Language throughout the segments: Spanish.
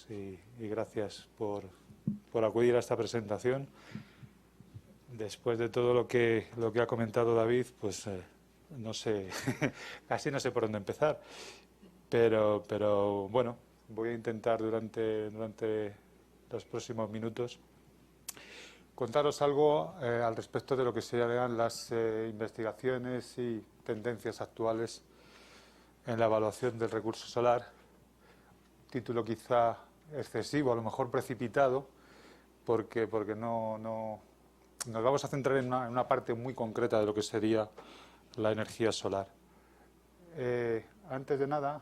y gracias por acudir a esta presentación. Después de todo lo que ha comentado David, pues no sé, casi no sé por dónde empezar. Pero bueno, voy a intentar durante los próximos minutos contaros algo al respecto de lo que serían las investigaciones y tendencias actuales en la evaluación del recurso solar. Título quizá excesivo, a lo mejor precipitado, porque no nos vamos a centrar en una parte muy concreta de lo que sería la energía solar. Antes de nada,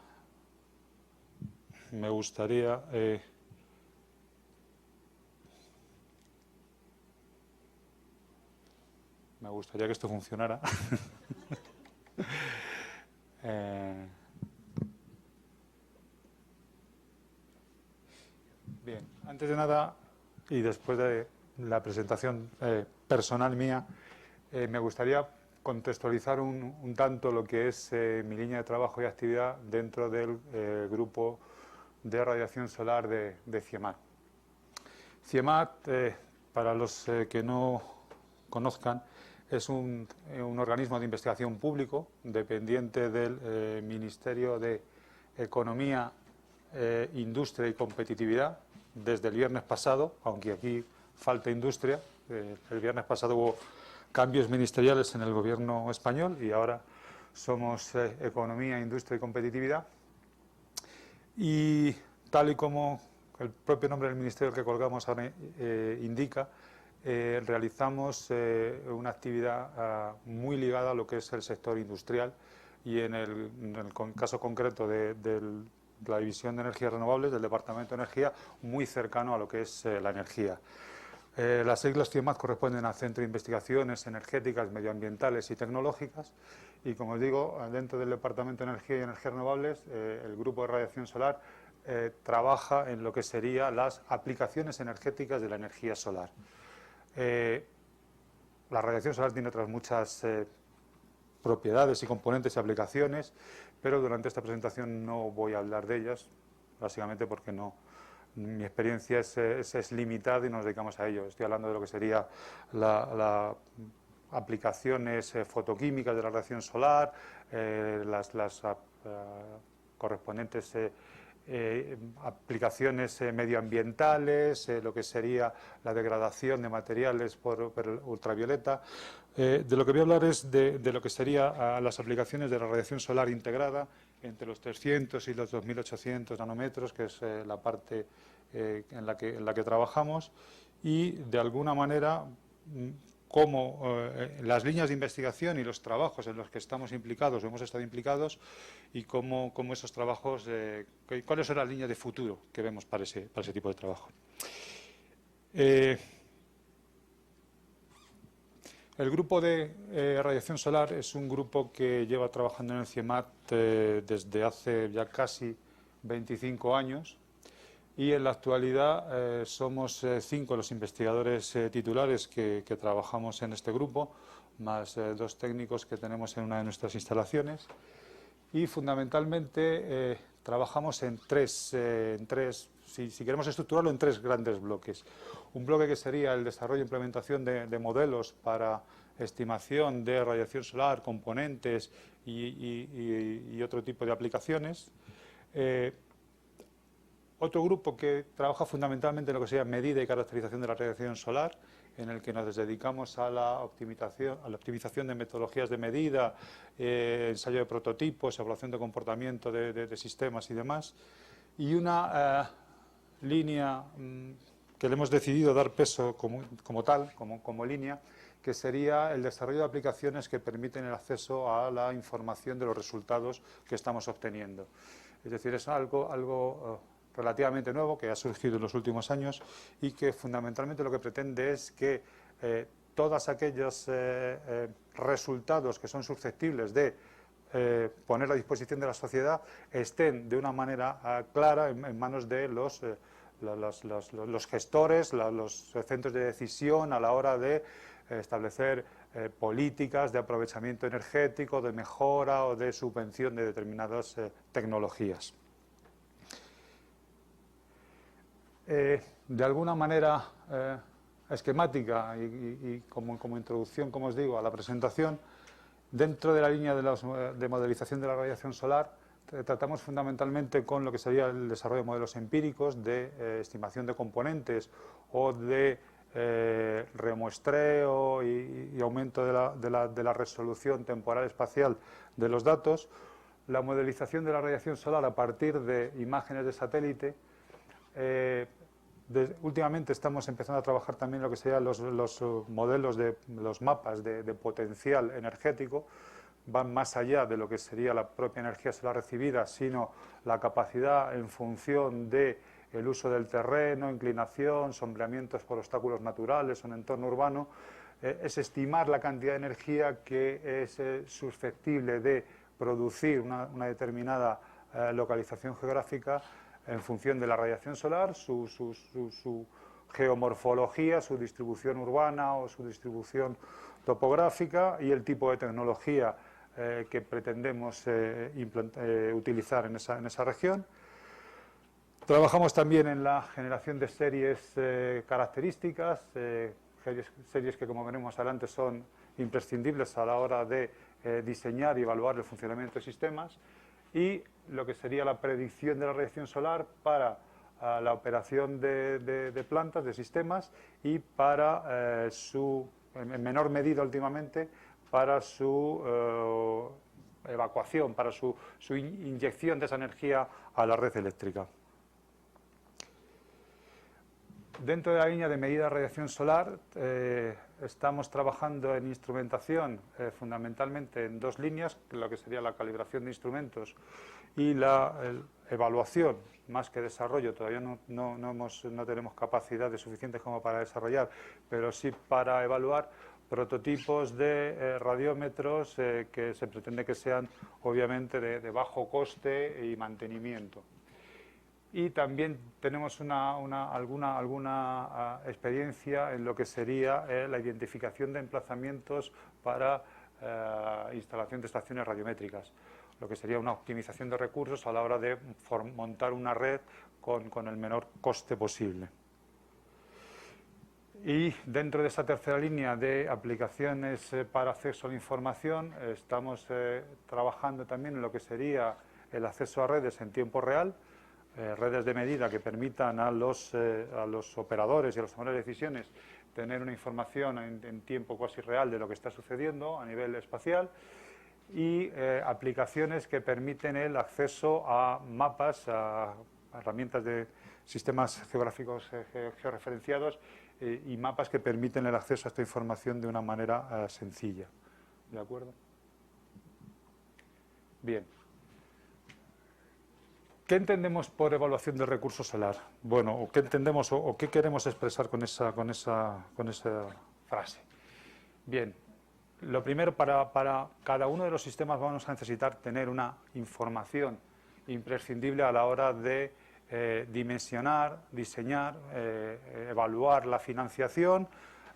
me gustaría que esto funcionara. Bien, antes de nada, y después de la presentación personal mía, me gustaría contextualizar un tanto lo que es mi línea de trabajo y actividad dentro del grupo de radiación solar de CIEMAT. CIEMAT, para los que no conozcan, es un organismo de investigación público dependiente del Ministerio de Economía, Industria y Competitividad desde el viernes pasado, aunque aquí falta industria. El viernes pasado hubo cambios ministeriales en el gobierno español y ahora somos Economía, Industria y Competitividad. Y tal y como el propio nombre del ministerio que colgamos ahora indica, realizamos una actividad muy ligada a lo que es el sector industrial y en el caso concreto de la División de Energías Renovables del Departamento de Energía, muy cercano a lo que es la energía. Las siglas CIEMAT corresponden al Centro de Investigaciones Energéticas, Medioambientales y Tecnológicas y, como os digo, dentro del Departamento de Energía y Energías Renovables, el Grupo de Radiación Solar trabaja en lo que serían las aplicaciones energéticas de la energía solar. La radiación solar tiene otras muchas propiedades y componentes y aplicaciones, pero durante esta presentación no voy a hablar de ellas, básicamente porque mi experiencia es limitada y nos dedicamos a ello. Estoy hablando de lo que sería las aplicaciones fotoquímicas de la radiación solar, las correspondientes aplicaciones medioambientales, lo que sería la degradación de materiales por ultravioleta. De lo que voy a hablar es de lo que sería las aplicaciones de la radiación solar integrada entre los 300 y los 2800 nanómetros, que es la parte en la que trabajamos, y de alguna manera cómo las líneas de investigación y los trabajos en los que estamos implicados o hemos estado implicados y cómo esos trabajos, cuáles son las líneas de futuro que vemos para ese tipo de trabajo. El grupo de radiación solar es un grupo que lleva trabajando en el CIEMAT desde hace ya casi 25 años. Y en la actualidad somos 5 los investigadores titulares que trabajamos en este grupo, más 2 técnicos que tenemos en una de nuestras instalaciones. Y fundamentalmente trabajamos en tres, si queremos estructurarlo, en 3 grandes bloques. Un bloque que sería el desarrollo e implementación de modelos para estimación de radiación solar, componentes y otro tipo de aplicaciones. Otro grupo que trabaja fundamentalmente en lo que sería medida y caracterización de la radiación solar, en el que nos dedicamos a la optimización de metodologías de medida, ensayo de prototipos, evaluación de comportamiento de sistemas y demás. Y una línea que le hemos decidido dar peso como línea, que sería el desarrollo de aplicaciones que permiten el acceso a la información de los resultados que estamos obteniendo. Es decir, es algo relativamente nuevo, que ha surgido en los últimos años y que fundamentalmente lo que pretende es que todos aquellos resultados que son susceptibles de poner a disposición de la sociedad estén de una manera clara en manos de los gestores, los centros de decisión a la hora de establecer políticas de aprovechamiento energético, de mejora o de subvención de determinadas tecnologías. de alguna manera esquemática y como introducción, como os digo, a la presentación, dentro de la línea de modelización de la radiación solar, tratamos fundamentalmente con lo que sería el desarrollo de modelos empíricos de estimación de componentes o de remuestreo y aumento de la resolución temporal espacial de los datos, la modelización de la radiación solar a partir de imágenes de satélite. Últimamente estamos empezando a trabajar también lo que serían los modelos de los mapas de potencial energético. Van más allá de lo que sería la propia energía solar recibida, sino la capacidad en función de el uso del terreno, inclinación, sombreamientos por obstáculos naturales o en entorno urbano, es estimar la cantidad de energía que es susceptible de producir una determinada localización geográfica en función de la radiación solar, su geomorfología, su distribución urbana o su distribución topográfica y el tipo de tecnología que pretendemos utilizar en esa región. Trabajamos también en la generación de series características, series que, como veremos adelante, son imprescindibles a la hora de diseñar y evaluar el funcionamiento de sistemas, y lo que sería la predicción de la radiación solar para la operación de plantas, de sistemas, y para en menor medida últimamente, para su evacuación, para su inyección de esa energía a la red eléctrica. Dentro de la línea de medida de radiación solar, estamos trabajando en instrumentación fundamentalmente en dos líneas, lo que sería la calibración de instrumentos y la evaluación, más que desarrollo. Todavía no tenemos capacidades suficientes como para desarrollar, pero sí para evaluar prototipos de radiómetros que se pretende que sean obviamente de bajo coste y mantenimiento. Y también tenemos alguna experiencia en lo que sería la identificación de emplazamientos para instalación de estaciones radiométricas, lo que sería una optimización de recursos a la hora de montar una red con el menor coste posible. Y dentro de esa tercera línea de aplicaciones para acceso a la información, estamos trabajando también en lo que sería el acceso a redes en tiempo real, redes de medida que permitan a los operadores y a los tomadores de decisiones tener una información en tiempo casi real de lo que está sucediendo a nivel espacial, y aplicaciones que permiten el acceso a mapas, a herramientas de sistemas geográficos georreferenciados y mapas que permiten el acceso a esta información de una manera sencilla. ¿De acuerdo? Bien. ¿Qué entendemos por evaluación del recurso solar? Bueno, o qué entendemos o qué queremos expresar con esa frase. Bien, lo primero, para cada uno de los sistemas vamos a necesitar tener una información imprescindible a la hora de dimensionar, diseñar, evaluar la financiación,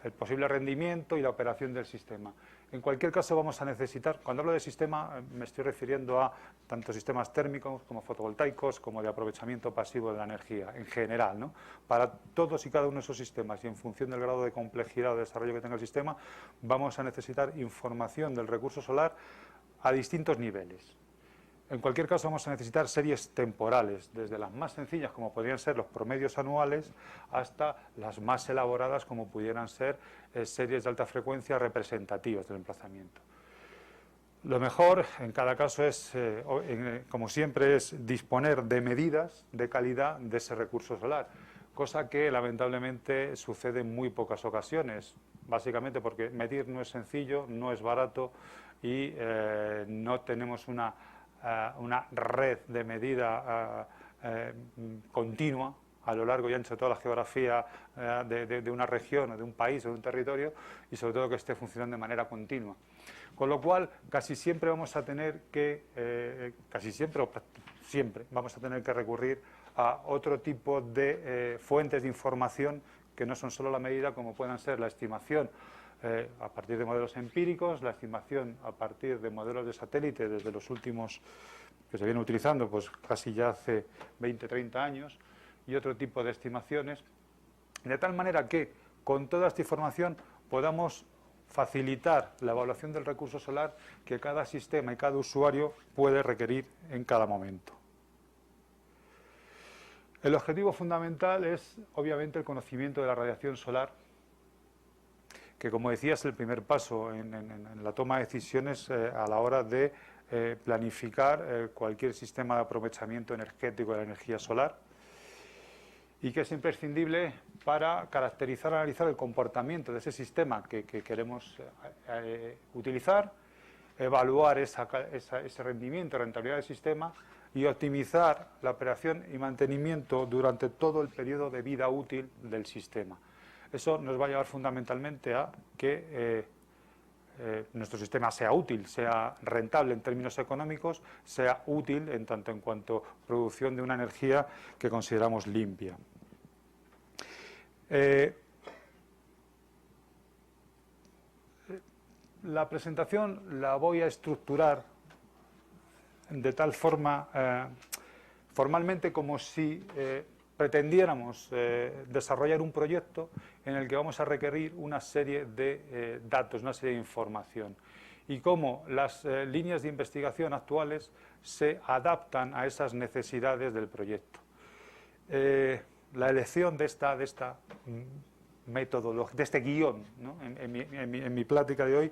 el posible rendimiento y la operación del sistema. En cualquier caso vamos a necesitar, cuando hablo de sistema me estoy refiriendo a tanto sistemas térmicos como fotovoltaicos, como de aprovechamiento pasivo de la energía en general, ¿no? Para todos y cada uno de esos sistemas y en función del grado de complejidad o de desarrollo que tenga el sistema, vamos a necesitar información del recurso solar a distintos niveles. En cualquier caso vamos a necesitar series temporales, desde las más sencillas como podrían ser los promedios anuales hasta las más elaboradas como pudieran ser series de alta frecuencia representativas del emplazamiento. Lo mejor en cada caso es, como siempre, es disponer de medidas de calidad de ese recurso solar, cosa que lamentablemente sucede en muy pocas ocasiones, básicamente porque medir no es sencillo, no es barato y no tenemos una red de medida continua a lo largo y ancho de toda la geografía de una región o de un país o de un territorio, y sobre todo que esté funcionando de manera continua. Con lo cual, casi siempre vamos a tener que, siempre vamos a tener que recurrir a otro tipo de fuentes de información que no son solo la medida, como puedan ser la estimación a partir de modelos empíricos, la estimación a partir de modelos de satélite desde los últimos que se vienen utilizando, pues casi ya hace 20, 30 años, y otro tipo de estimaciones, de tal manera que con toda esta información podamos facilitar la evaluación del recurso solar que cada sistema y cada usuario puede requerir en cada momento. El objetivo fundamental es, obviamente, el conocimiento de la radiación solar, que, como decía, es el primer paso en la toma de decisiones a la hora de planificar cualquier sistema de aprovechamiento energético de la energía solar, y que es imprescindible para caracterizar, analizar el comportamiento de ese sistema que queremos utilizar, evaluar ese rendimiento, rentabilidad del sistema y optimizar la operación y mantenimiento durante todo el periodo de vida útil del sistema. Eso nos va a llevar fundamentalmente a que nuestro sistema sea útil, sea rentable en términos económicos, sea útil en tanto en cuanto producción de una energía que consideramos limpia. La presentación la voy a estructurar de tal forma, formalmente, como si pretendiéramos desarrollar un proyecto en el que vamos a requerir una serie de datos, una serie de información, y cómo las líneas de investigación actuales se adaptan a esas necesidades del proyecto. La elección de esta metodología, de este guión, ¿no?, en mi plática de hoy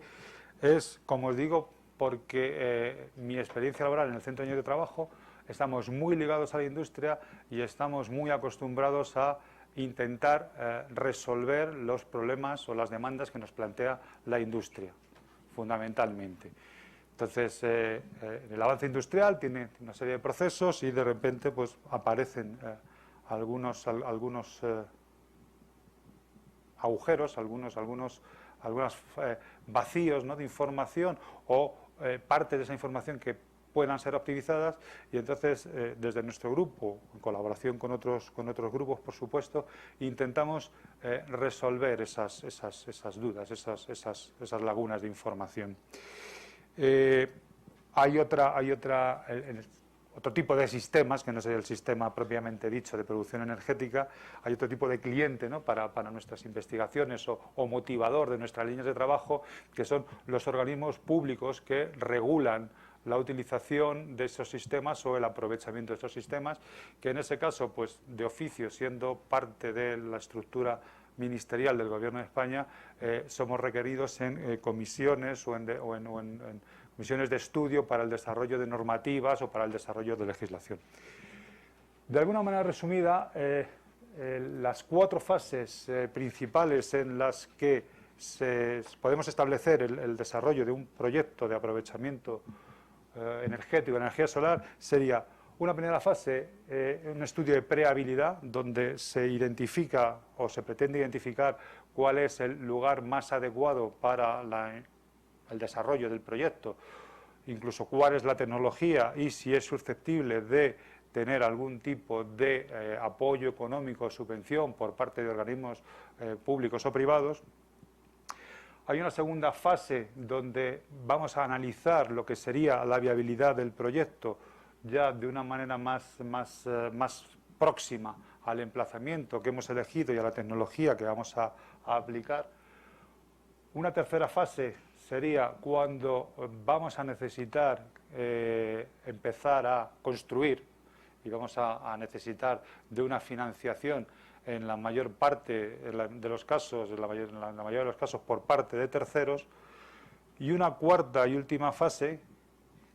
es, como os digo, porque mi experiencia laboral en el Centro de Ingeniería de Trabajo, estamos muy ligados a la industria y estamos muy acostumbrados a intentar resolver los problemas o las demandas que nos plantea la industria, fundamentalmente. Entonces, el avance industrial tiene una serie de procesos y de repente pues aparecen algunos agujeros, algunos vacíos, ¿no?, de información o parte de esa información que puedan ser optimizadas, y entonces desde nuestro grupo, en colaboración con otros grupos, por supuesto, intentamos resolver esas dudas, esas lagunas de información. Hay otro tipo de sistemas, que no sería el sistema propiamente dicho de producción energética, hay otro tipo de cliente, ¿no?, para nuestras investigaciones o motivador de nuestras líneas de trabajo, que son los organismos públicos que regulan la utilización de esos sistemas o el aprovechamiento de esos sistemas, que en ese caso, pues de oficio, siendo parte de la estructura ministerial del Gobierno de España, somos requeridos en comisiones o en comisiones de estudio para el desarrollo de normativas o para el desarrollo de legislación. De alguna manera resumida, las 4 fases principales en las que podemos establecer el desarrollo de un proyecto de aprovechamiento energético de energía solar sería: una primera fase, un estudio de prehabilidad, donde se identifica o se pretende identificar cuál es el lugar más adecuado para el desarrollo del proyecto, incluso cuál es la tecnología y si es susceptible de tener algún tipo de apoyo económico o subvención por parte de organismos públicos o privados. Hay una segunda fase donde vamos a analizar lo que sería la viabilidad del proyecto ya de una manera más próxima al emplazamiento que hemos elegido y a la tecnología que vamos a aplicar. Una tercera fase sería cuando vamos a necesitar empezar a construir y vamos a necesitar de una financiación en la mayor parte de los casos, en la mayoría de los casos por parte de terceros, y una cuarta y última fase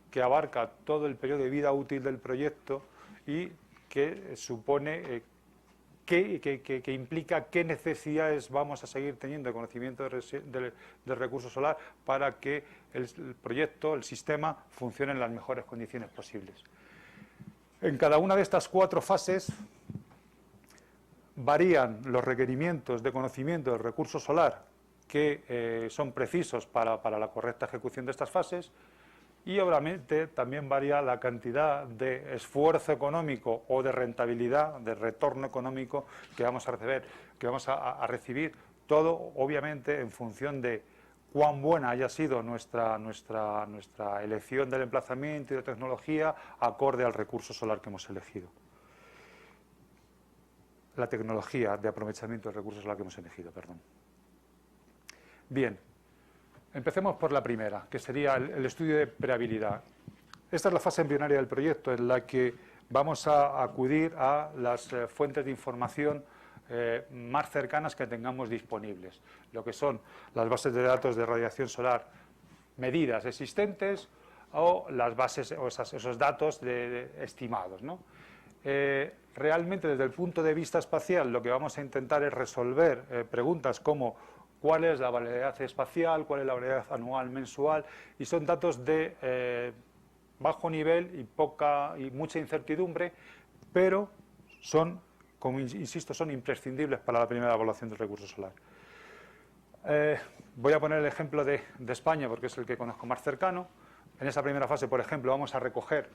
que abarca todo el periodo de vida útil del proyecto y que supone que implica qué necesidades vamos a seguir teniendo de conocimiento del recurso solar para que el proyecto, el sistema, funcione en las mejores condiciones posibles. En cada una de estas 4 fases varían los requerimientos de conocimiento del recurso solar que son precisos para la correcta ejecución de estas fases, y obviamente también varía la cantidad de esfuerzo económico o de rentabilidad, de retorno económico que vamos a recibir, todo obviamente en función de cuán buena haya sido nuestra elección del emplazamiento y de tecnología acorde al recurso solar que hemos elegido. la tecnología de aprovechamiento de recursos solar que hemos elegido. Bien, empecemos por la primera, que sería el estudio de previabilidad. Esta es la fase embrionaria del proyecto, en la que vamos a acudir a las fuentes de información más cercanas que tengamos disponibles, lo que son las bases de datos de radiación solar medidas existentes o las bases o esos datos estimados, ¿no? Realmente, desde el punto de vista espacial, lo que vamos a intentar es resolver preguntas como cuál es la variabilidad espacial, cuál es la variabilidad anual, mensual, y son datos de bajo nivel y mucha incertidumbre, pero son, como insisto, son imprescindibles para la primera evaluación del recurso solar. Voy a poner el ejemplo de España porque es el que conozco más cercano. En esa primera fase, por ejemplo, vamos a recoger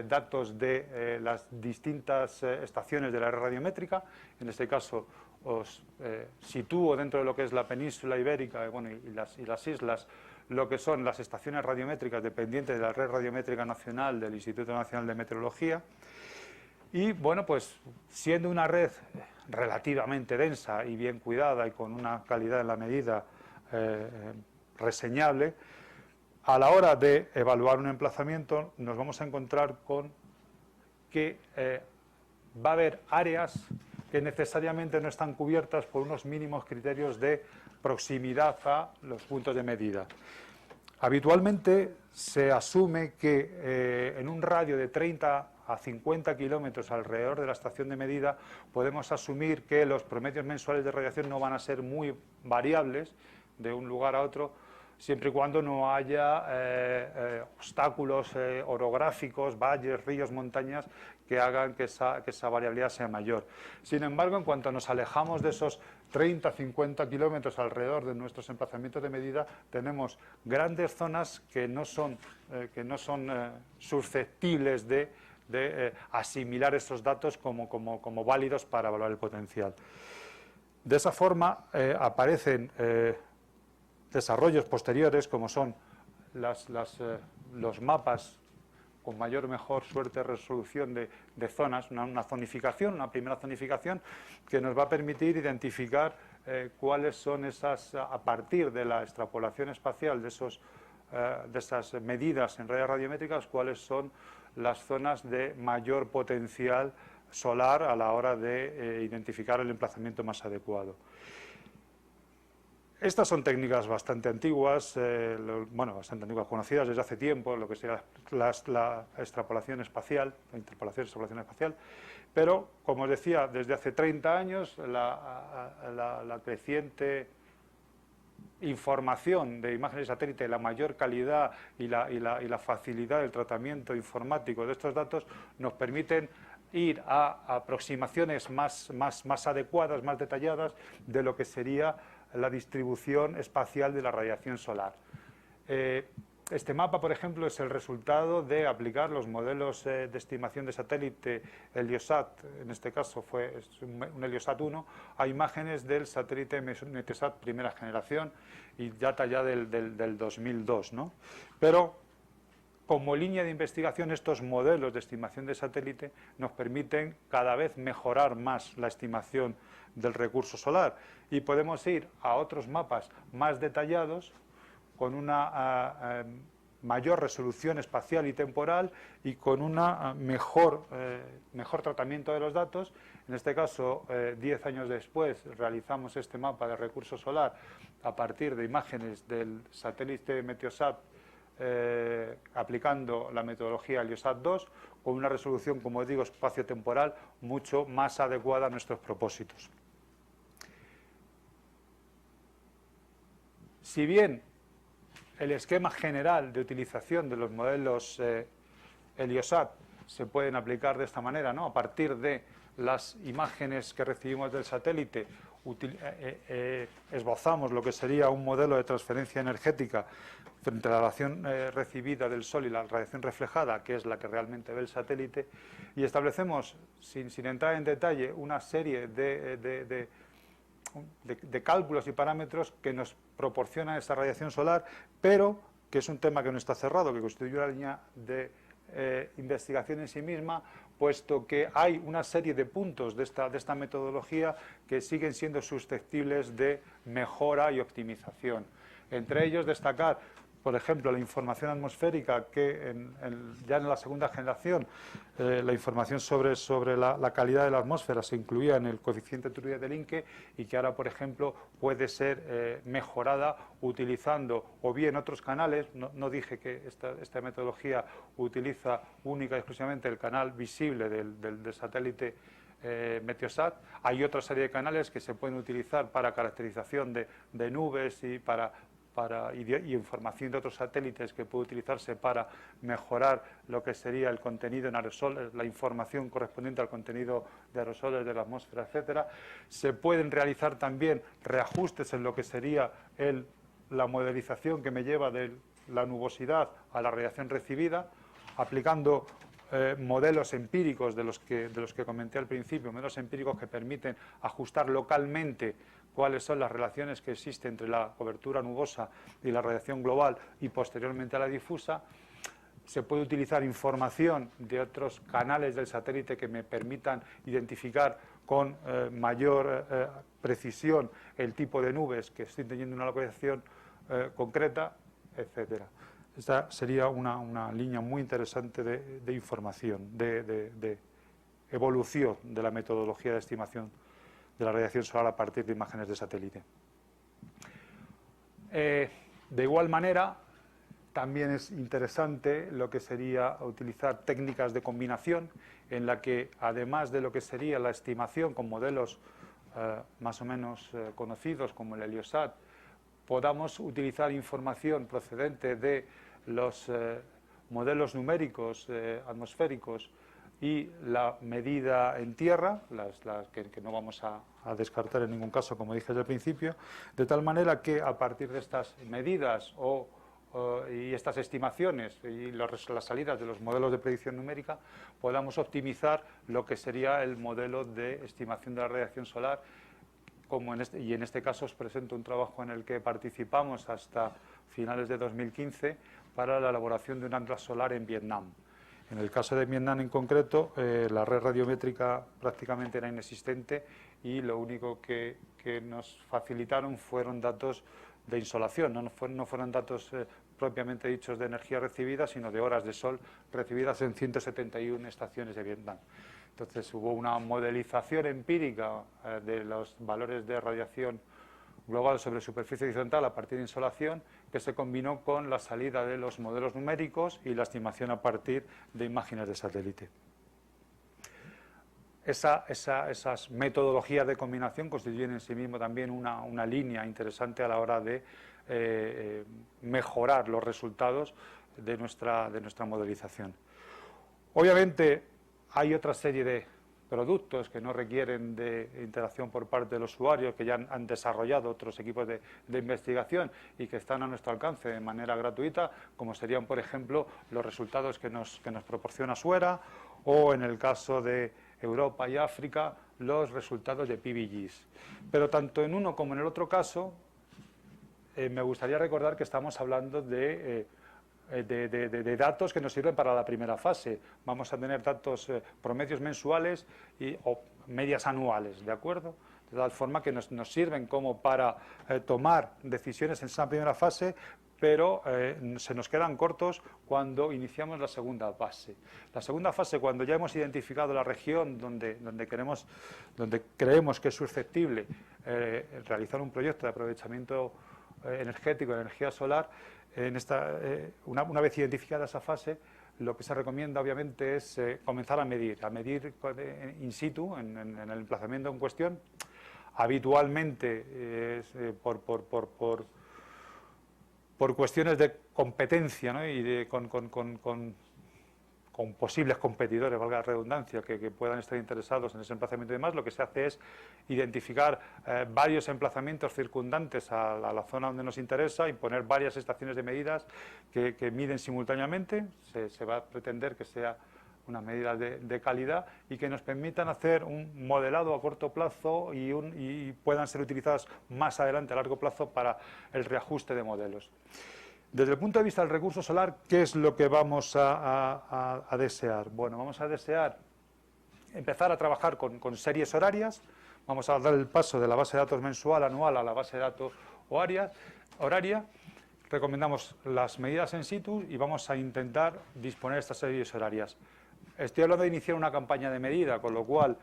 datos de las distintas estaciones de la red radiométrica. En este caso os sitúo dentro de lo que es la península ibérica y las islas, lo que son las estaciones radiométricas dependientes de la red radiométrica nacional del Instituto Nacional de Meteorología. Y bueno, pues siendo una red relativamente densa y bien cuidada y con una calidad en la medida reseñable, a la hora de evaluar un emplazamiento nos vamos a encontrar con que va a haber áreas que necesariamente no están cubiertas por unos mínimos criterios de proximidad a los puntos de medida. Habitualmente se asume que en un radio de 30 a 50 kilómetros alrededor de la estación de medida podemos asumir que los promedios mensuales de radiación no van a ser muy variables de un lugar a otro, siempre y cuando no haya obstáculos orográficos, valles, ríos, montañas que hagan que esa variabilidad sea mayor. Sin embargo, en cuanto nos alejamos de esos 30-50 kilómetros alrededor de nuestros emplazamientos de medida, tenemos grandes zonas que no son susceptibles de asimilar esos datos como válidos para evaluar el potencial. De esa forma aparecen desarrollos posteriores, como son los mapas con mayor o mejor suerte de resolución de zonas, una zonificación, una primera zonificación que nos va a permitir identificar cuáles son esas, a partir de la extrapolación espacial de esas medidas en redes radiométricas, cuáles son las zonas de mayor potencial solar a la hora de identificar el emplazamiento más adecuado. Estas son técnicas bastante antiguas, bastante antiguas, conocidas desde hace tiempo, lo que sería la extrapolación espacial, la interpolación extrapolación espacial, pero, como os decía, desde hace 30 años la creciente información de imágenes de satélite, la mayor calidad y la facilidad del tratamiento informático de estos datos nos permiten ir a aproximaciones más adecuadas, más detalladas de lo que sería la distribución espacial de la radiación solar. Este mapa, por ejemplo, es el resultado de aplicar los modelos de estimación de satélite Heliosat, en este caso es un Heliosat 1, a imágenes del satélite Meteosat primera generación y data ya del 2002, ¿no? Pero como línea de investigación, estos modelos de estimación de satélite nos permiten cada vez mejorar más la estimación del recurso solar y podemos ir a otros mapas más detallados con una mayor resolución espacial y temporal y con un mejor tratamiento de los datos. En este caso, 10 años después, realizamos este mapa de recurso solar a partir de imágenes del satélite Meteosat aplicando la metodología Heliosat 2 con una resolución, como os digo, espacio-temporal mucho más adecuada a nuestros propósitos. Si bien el esquema general de utilización de los modelos Heliosat se pueden aplicar de esta manera, ¿no? A partir de las imágenes que recibimos del satélite, esbozamos lo que sería un modelo de transferencia energética frente a la radiación recibida del Sol y la radiación reflejada, que es la que realmente ve el satélite, y establecemos, sin entrar en detalle, una serie de cálculos y parámetros que nos proporcionan esa radiación solar, pero que es un tema que no está cerrado, que constituye una línea de investigación en sí misma, puesto que hay una serie de puntos de esta metodología que siguen siendo susceptibles de mejora y optimización. Entre ellos destacar, por ejemplo, la información atmosférica, que ya en la segunda generación la información sobre la calidad de la atmósfera se incluía en el coeficiente turbidez de Linke y que ahora, por ejemplo, puede ser mejorada utilizando o bien otros canales. No dije que esta metodología utiliza única y exclusivamente el canal visible del satélite Meteosat. Hay otra serie de canales que se pueden utilizar para caracterización de nubes y y información de otros satélites que puede utilizarse para mejorar lo que sería el contenido en aerosoles, la información correspondiente al contenido de aerosoles de la atmósfera, etcétera. Se pueden realizar también reajustes en lo que sería la modelización que me lleva de la nubosidad a la radiación recibida, aplicando modelos empíricos de los que comenté al principio, modelos empíricos que permiten ajustar localmente cuáles son las relaciones que existen entre la cobertura nubosa y la radiación global y posteriormente a la difusa. Se puede utilizar información de otros canales del satélite que me permitan identificar con mayor precisión el tipo de nubes que estoy teniendo en una localización concreta, etcétera. Esta sería una línea muy interesante de información, de evolución de la metodología de estimación de la radiación solar a partir de imágenes de satélite. De igual manera, también es interesante lo que sería utilizar técnicas de combinación en la que, además de lo que sería la estimación con modelos más o menos conocidos como el Heliosat, podamos utilizar información procedente de los modelos numéricos atmosféricos y la medida en tierra, que no vamos a descartar en ningún caso, como dije desde el principio, de tal manera que a partir de estas medidas y estas estimaciones y las salidas de los modelos de predicción numérica podamos optimizar lo que sería el modelo de estimación de la radiación solar. Y en este caso os presento un trabajo en el que participamos hasta finales de 2015 para la elaboración de un atlas solar en Vietnam. En el caso de Vietnam en concreto, la red radiométrica prácticamente era inexistente y lo único que nos facilitaron fueron datos de insolación, no fueron datos propiamente dichos de energía recibida, sino de horas de sol recibidas en 171 estaciones de Vietnam. Entonces hubo una modelización empírica de los valores de radiación global sobre superficie horizontal a partir de insolación, que se combinó con la salida de los modelos numéricos y la estimación a partir de imágenes de satélite. Esas metodologías de combinación constituyen en sí mismo también una línea interesante a la hora de mejorar los resultados de nuestra modelización. Obviamente hay otra serie de productos que no requieren de interacción por parte de los usuarios, que ya han desarrollado otros equipos de investigación y que están a nuestro alcance de manera gratuita, como serían, por ejemplo, los resultados que nos proporciona Suera, o en el caso de Europa y África, los resultados de PBGs. Pero tanto en uno como en el otro caso, me gustaría recordar que estamos hablando de datos que nos sirven para la primera fase. Vamos a tener datos promedios mensuales o medias anuales, ¿de acuerdo? De tal forma que nos sirven como para tomar decisiones en esa primera fase, pero se nos quedan cortos cuando iniciamos la segunda fase. La segunda fase, cuando ya hemos identificado la región donde creemos que es susceptible realizar un proyecto de aprovechamiento energético de energía solar, una vez identificada esa fase, lo que se recomienda obviamente es comenzar a medir in situ, en el emplazamiento en cuestión. Habitualmente por cuestiones de competencia, ¿no? Y con posibles competidores, valga la redundancia, que puedan estar interesados en ese emplazamiento y demás, lo que se hace es identificar varios emplazamientos circundantes a la zona donde nos interesa y poner varias estaciones de medidas que miden simultáneamente. Se va a pretender que sea una medida de calidad y que nos permitan hacer un modelado a corto plazo y puedan ser utilizadas más adelante a largo plazo para el reajuste de modelos. Desde el punto de vista del recurso solar, ¿qué es lo que vamos a desear? Bueno, vamos a desear empezar a trabajar con series horarias. Vamos a dar el paso de la base de datos mensual, anual, a la base de datos horaria. Recomendamos las medidas en situ y vamos a intentar disponer estas series horarias. Estoy hablando de iniciar una campaña de medida, con lo cual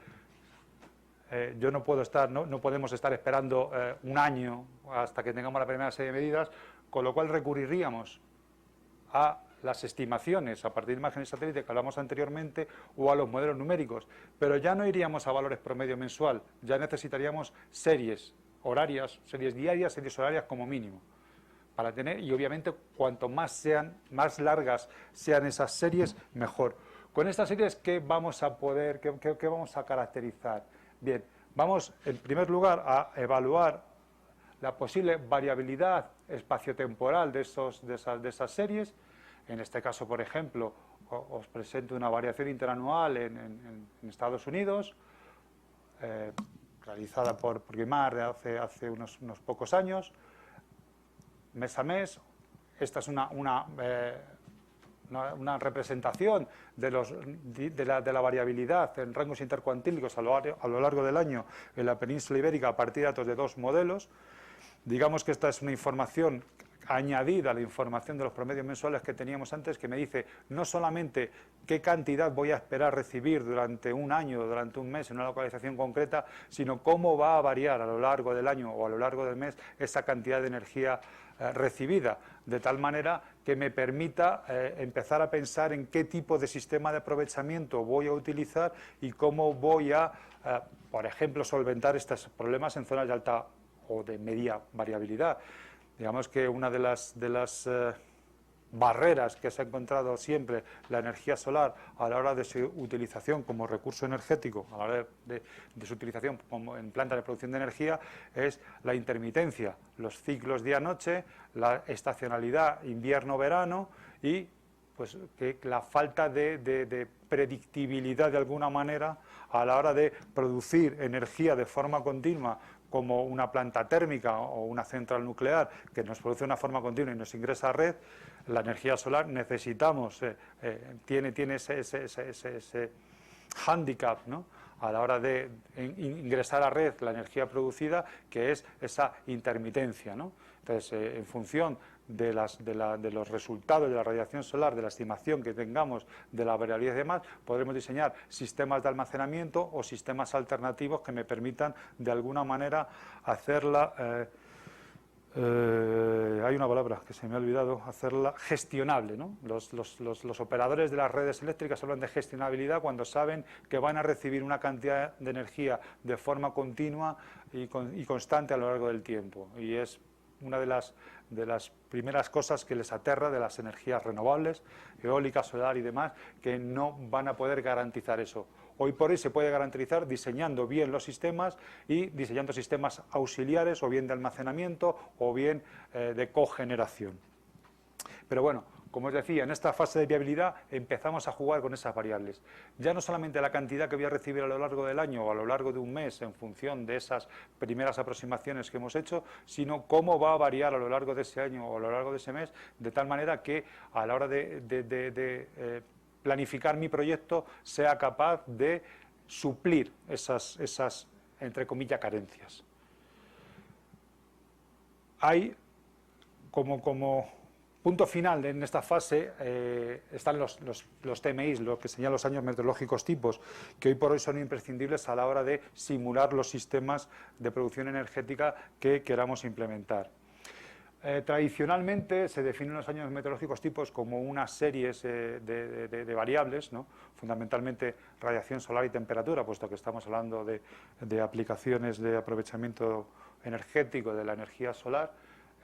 yo no podemos estar esperando un año hasta que tengamos la primera serie de medidas, con lo cual recurriríamos a las estimaciones a partir de imágenes satélite que hablamos anteriormente o a los modelos numéricos, pero ya no iríamos a valores promedio mensual, ya necesitaríamos series horarias, series diarias, series horarias como mínimo, para tener, y obviamente cuanto más largas sean esas series, mejor. Con estas series, ¿qué vamos a caracterizar? Bien, vamos en primer lugar a evaluar la posible variabilidad espaciotemporal de esas series. En este caso, por ejemplo, os presento una variación interanual en Estados Unidos, realizada por GRIMAR hace unos pocos años, mes a mes. Esta es una representación de la variabilidad en rangos intercuantílicos a lo largo del año en la península ibérica a partir de datos de 2 modelos. Digamos que esta es una información añadida a la información de los promedios mensuales que teníamos antes, que me dice no solamente qué cantidad voy a esperar recibir durante un año o durante un mes en una localización concreta, sino cómo va a variar a lo largo del año o a lo largo del mes esa cantidad de energía recibida, de tal manera que me permita empezar a pensar en qué tipo de sistema de aprovechamiento voy a utilizar y cómo voy a, por ejemplo, solventar estos problemas en zonas de alta o de media variabilidad. Digamos que una de las barreras que se ha encontrado siempre la energía solar a la hora de su utilización como recurso energético, a la hora de su utilización como en plantas de producción de energía, es la intermitencia, los ciclos día-noche, la estacionalidad invierno-verano y pues que la falta de predictibilidad de alguna manera a la hora de producir energía de forma continua, como una planta térmica o una central nuclear que nos produce de una forma continua y nos ingresa a red. La energía solar necesitamos, tiene ese hándicap, ¿no?, a la hora de ingresar a red la energía producida, que es esa intermitencia, ¿no? Entonces, en función de los resultados de la radiación solar, de la estimación que tengamos de la variabilidad y demás, podremos diseñar sistemas de almacenamiento o sistemas alternativos que me permitan de alguna manera hacerla, hay una palabra que se me ha olvidado, hacerla gestionable, ¿no? Los operadores de las redes eléctricas hablan de gestionabilidad cuando saben que van a recibir una cantidad de energía de forma continua y constante a lo largo del tiempo, y es una de las primeras cosas que les aterra de las energías renovables, eólica, solar y demás, que no van a poder garantizar eso. Hoy por hoy se puede garantizar diseñando bien los sistemas y diseñando sistemas auxiliares, o bien de almacenamiento o bien de cogeneración. Pero bueno, como os decía, en esta fase de viabilidad empezamos a jugar con esas variables. Ya no solamente la cantidad que voy a recibir a lo largo del año o a lo largo de un mes en función de esas primeras aproximaciones que hemos hecho, sino cómo va a variar a lo largo de ese año o a lo largo de ese mes, de tal manera que a la hora de planificar mi proyecto sea capaz de suplir esas entre comillas, carencias. Hay como punto final en esta fase están los TMIs, lo que señalan los años meteorológicos tipos, que hoy por hoy son imprescindibles a la hora de simular los sistemas de producción energética que queramos implementar. Tradicionalmente se definen los años meteorológicos tipos como unas series de variables, ¿no?, fundamentalmente radiación solar y temperatura, puesto que estamos hablando de aplicaciones de aprovechamiento energético de la energía solar.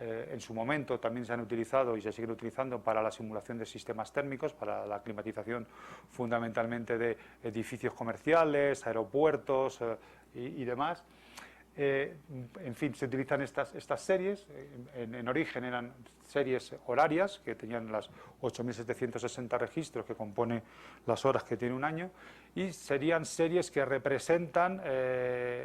En su momento también se han utilizado y se siguen utilizando para la simulación de sistemas térmicos, para la climatización fundamentalmente de edificios comerciales, aeropuertos y demás. En fin, se utilizan estas series. En origen eran series horarias que tenían las 8.760 registros que compone las horas que tiene un año, y serían series que representan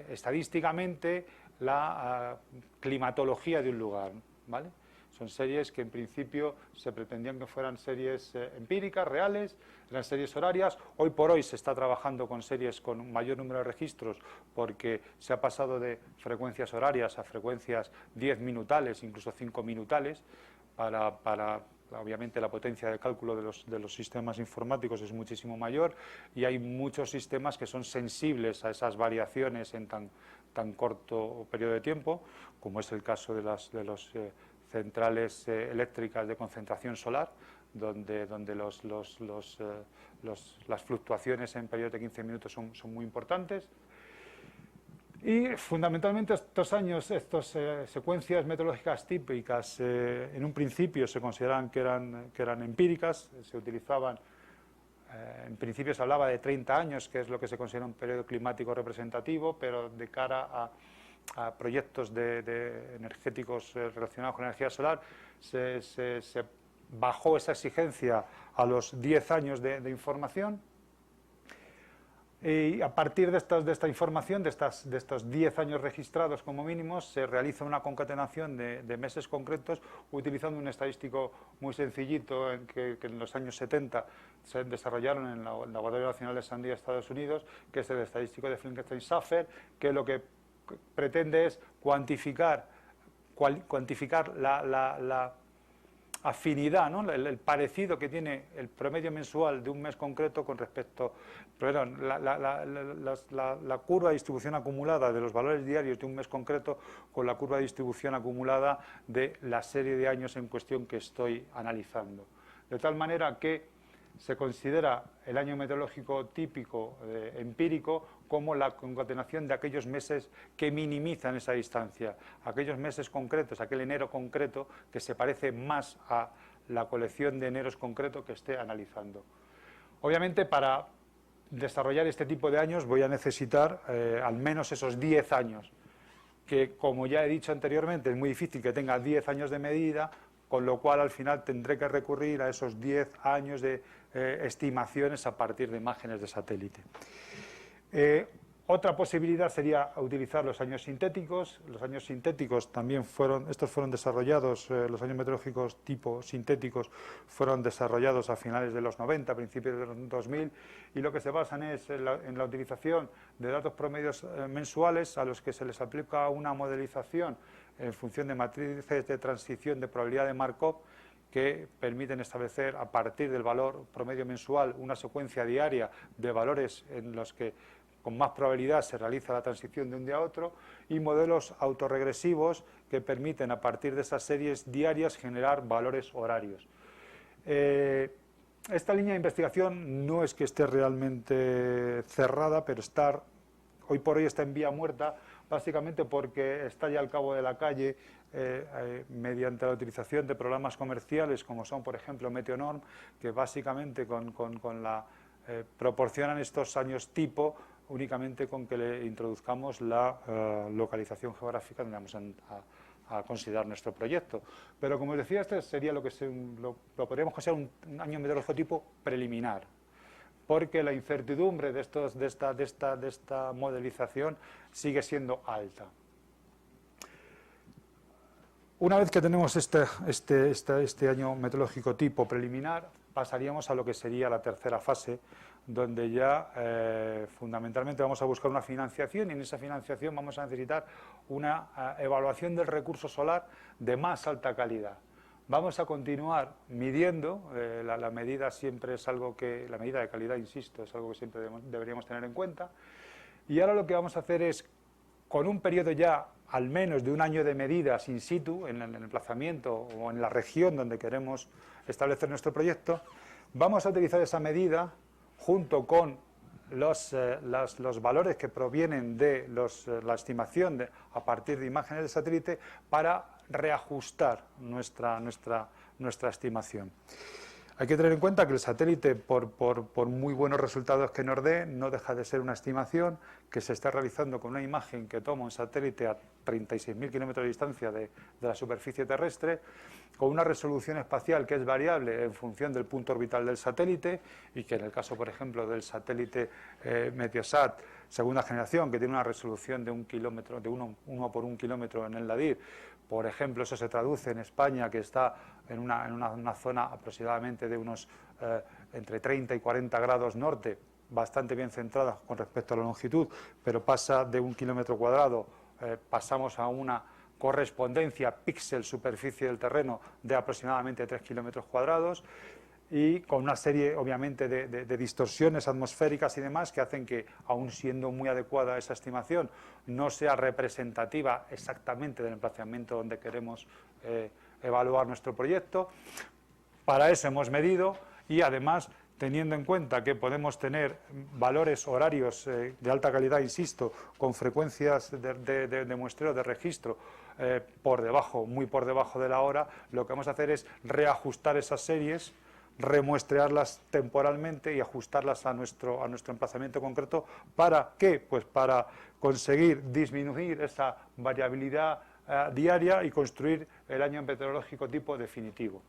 estadísticamente la climatología de un lugar, ¿vale? Son series que en principio se pretendían que fueran series empíricas, reales, eran series horarias. Hoy por hoy se está trabajando con series con un mayor número de registros porque se ha pasado de frecuencias horarias a frecuencias 10 minutales, incluso 5 minutales, para obviamente la potencia de cálculo de los sistemas informáticos es muchísimo mayor y hay muchos sistemas que son sensibles a esas variaciones en tan corto periodo de tiempo, como es el caso de las centrales eléctricas de concentración solar, donde las fluctuaciones en periodos de 15 minutos son muy importantes. Y fundamentalmente estos años, estas secuencias meteorológicas típicas, en un principio se consideraban que eran empíricas, se utilizaban, en principio se hablaba de 30 años, que es lo que se considera un periodo climático representativo, pero de cara a proyectos energéticos relacionados con la energía solar, se bajó esa exigencia a los 10 años de información. Y a partir de esta información, de estos 10 años registrados como mínimo, se realiza una concatenación de meses concretos utilizando un estadístico muy sencillito que en los años 70 se desarrollaron en el Laboratorio Nacional de Sandía, Estados Unidos, que es el estadístico de Finkelstein-Schaffer, que lo que pretende es cuantificar la afinidad, ¿no? el parecido que tiene el promedio mensual de un mes concreto con respecto, perdón, la curva de distribución acumulada de los valores diarios de un mes concreto con la curva de distribución acumulada de la serie de años en cuestión que estoy analizando. De tal manera que se considera el año meteorológico típico empírico como la concatenación de aquellos meses que minimizan esa distancia, aquellos meses concretos, aquel enero concreto que se parece más a la colección de eneros concreto que esté analizando. Obviamente, para desarrollar este tipo de años voy a necesitar al menos esos 10 años, que como ya he dicho anteriormente, es muy difícil que tenga 10 años de medida, con lo cual al final tendré que recurrir a esos 10 años de estimaciones a partir de imágenes de satélite. Otra posibilidad sería utilizar los años sintéticos. Los años sintéticos también fueron desarrollados, los años meteorológicos tipo sintéticos fueron desarrollados a finales de los 90, principios de los 2000, y lo que se basan es en la utilización de datos promedios mensuales a los que se les aplica una modelización en función de matrices de transición de probabilidad de Markov que permiten establecer a partir del valor promedio mensual una secuencia diaria de valores en los que con más probabilidad se realiza la transición de un día a otro, y modelos autorregresivos que permiten a partir de esas series diarias generar valores horarios. Esta línea de investigación no es que esté realmente cerrada, pero hoy por hoy está en vía muerta, básicamente porque está ya al cabo de la calle mediante la utilización de programas comerciales como son, por ejemplo, Meteonorm, que básicamente proporcionan estos años tipo únicamente con que le introduzcamos la localización geográfica donde vamos a considerar nuestro proyecto. Pero como os decía, este sería lo podríamos considerar un año meteorológico tipo preliminar, porque la incertidumbre de esta modelización sigue siendo alta. Una vez que tenemos este año meteorológico tipo preliminar, pasaríamos a lo que sería la tercera fase, donde ya fundamentalmente vamos a buscar una financiación, y en esa financiación vamos a necesitar una evaluación del recurso solar de más alta calidad. Vamos a continuar midiendo, la medida siempre es algo que, la medida de calidad, insisto, es algo que siempre deberíamos tener en cuenta, y ahora lo que vamos a hacer es, con un periodo ya al menos de un año de medidas in situ, en el emplazamiento o en la región donde queremos establecer nuestro proyecto, vamos a utilizar esa medida junto con los valores que provienen de la estimación a partir de imágenes de satélite para reajustar nuestra estimación. Hay que tener en cuenta que el satélite, por muy buenos resultados que nos dé, no deja de ser una estimación que se está realizando con una imagen que toma un satélite a 36.000 kilómetros de distancia de la superficie terrestre, con una resolución espacial que es variable en función del punto orbital del satélite, y que en el caso, por ejemplo, del satélite Meteosat segunda generación, que tiene una resolución de 1 por 1 kilómetro en el nadir, Por ejemplo, eso se traduce en España, que está en una zona aproximadamente de unos entre 30 y 40 grados norte, bastante bien centrada con respecto a la longitud, pero pasa de 1 kilómetro cuadrado, pasamos a una correspondencia píxel superficie del terreno de aproximadamente 3 kilómetros cuadrados, y con una serie, obviamente, de distorsiones atmosféricas y demás que hacen que, aun siendo muy adecuada esa estimación, no sea representativa exactamente del emplazamiento donde queremos evaluar nuestro proyecto. Para eso hemos medido, y además, teniendo en cuenta que podemos tener valores horarios de alta calidad, insisto, con frecuencias de muestreo, de registro, muy por debajo de la hora, lo que vamos a hacer es reajustar esas series, remuestrearlas temporalmente y ajustarlas a nuestro emplazamiento concreto. ¿Para qué? Pues para conseguir disminuir esa variabilidad diaria y construir el año meteorológico tipo definitivo.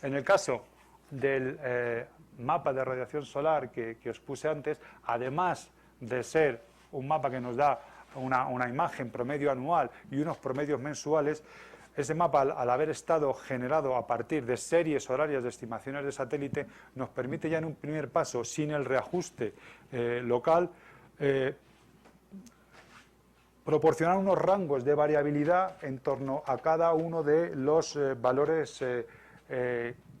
En el caso del mapa de radiación solar que os puse antes, además de ser un mapa que nos da una imagen promedio anual y unos promedios mensuales, ese mapa, al haber estado generado a partir de series horarias de estimaciones de satélite, nos permite ya en un primer paso, sin el reajuste local, proporcionar unos rangos de variabilidad en torno a cada uno de los valores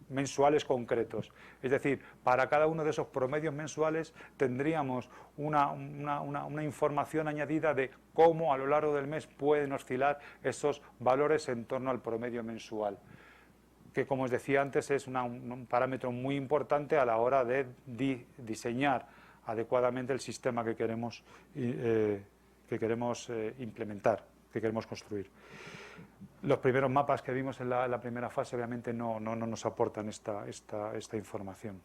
mensuales concretos. Es decir, para cada uno de esos promedios mensuales tendríamos una información añadida de cómo a lo largo del mes pueden oscilar esos valores en torno al promedio mensual, que, como os decía antes, es un parámetro muy importante a la hora de diseñar adecuadamente el sistema que queremos implementar, que queremos construir. Los primeros mapas que vimos en la primera fase obviamente no nos aportan esta información.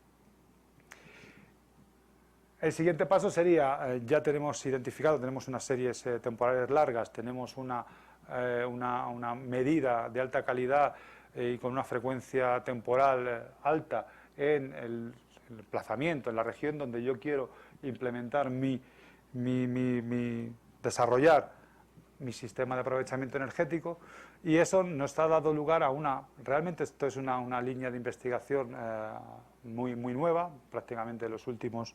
El siguiente paso sería, ya tenemos identificado, tenemos unas series temporales largas, tenemos una medida de alta calidad y con una frecuencia temporal alta en el emplazamiento, en la región donde yo quiero implementar desarrollar mi sistema de aprovechamiento energético, y eso nos ha dado lugar a realmente esto es una línea de investigación muy nueva, prácticamente los últimos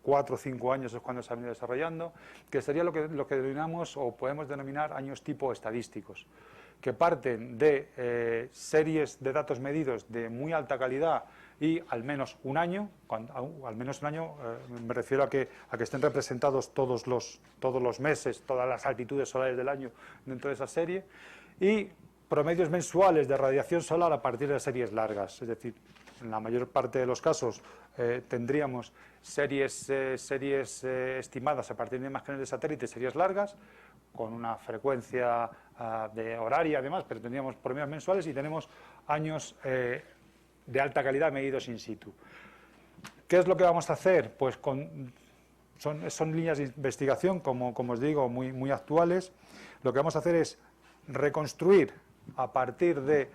4 o 5 años es cuando se ha venido desarrollando, que sería lo que denominamos o podemos denominar años tipo estadísticos, que parten de series de datos medidos de muy alta calidad y al menos un año, me refiero a que estén representados todos los meses, todas las altitudes solares del año dentro de esa serie, y promedios mensuales de radiación solar a partir de series largas. Es decir, en la mayor parte de los casos tendríamos series estimadas a partir de imágenes de satélite, series largas, con una frecuencia de horaria además, pero tendríamos promedios mensuales y tenemos años de alta calidad medidos in situ. ¿Qué es lo que vamos a hacer? Pues son líneas de investigación, como os digo, muy actuales. Lo que vamos a hacer es reconstruir a partir de,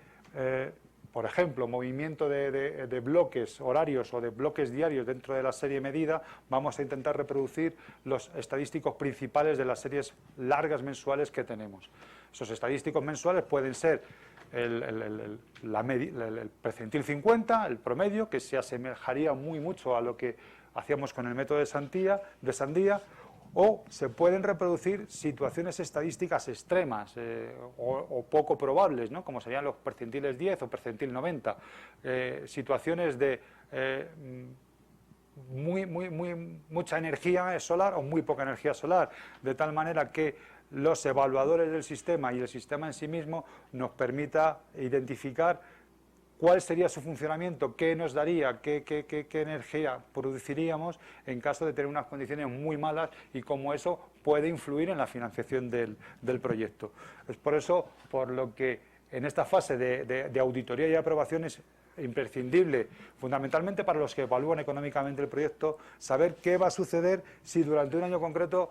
por ejemplo, movimiento de bloques horarios o de bloques diarios dentro de la serie medida. Vamos a intentar reproducir los estadísticos principales de las series largas mensuales que tenemos. Esos estadísticos mensuales pueden ser el percentil 50, el promedio, que se asemejaría mucho a lo que hacíamos con el método de Sandía, o se pueden reproducir situaciones estadísticas extremas o poco probables, ¿no? Como serían los percentiles 10 o percentil 90, situaciones de mucha energía solar o muy poca energía solar, de tal manera que los evaluadores del sistema y el sistema en sí mismo nos permita identificar cuál sería su funcionamiento, qué nos daría, qué energía produciríamos en caso de tener unas condiciones muy malas y cómo eso puede influir en la financiación del proyecto. Es por eso por lo que en esta fase de auditoría y aprobación es imprescindible, fundamentalmente para los que evalúan económicamente el proyecto, saber qué va a suceder si durante un año concreto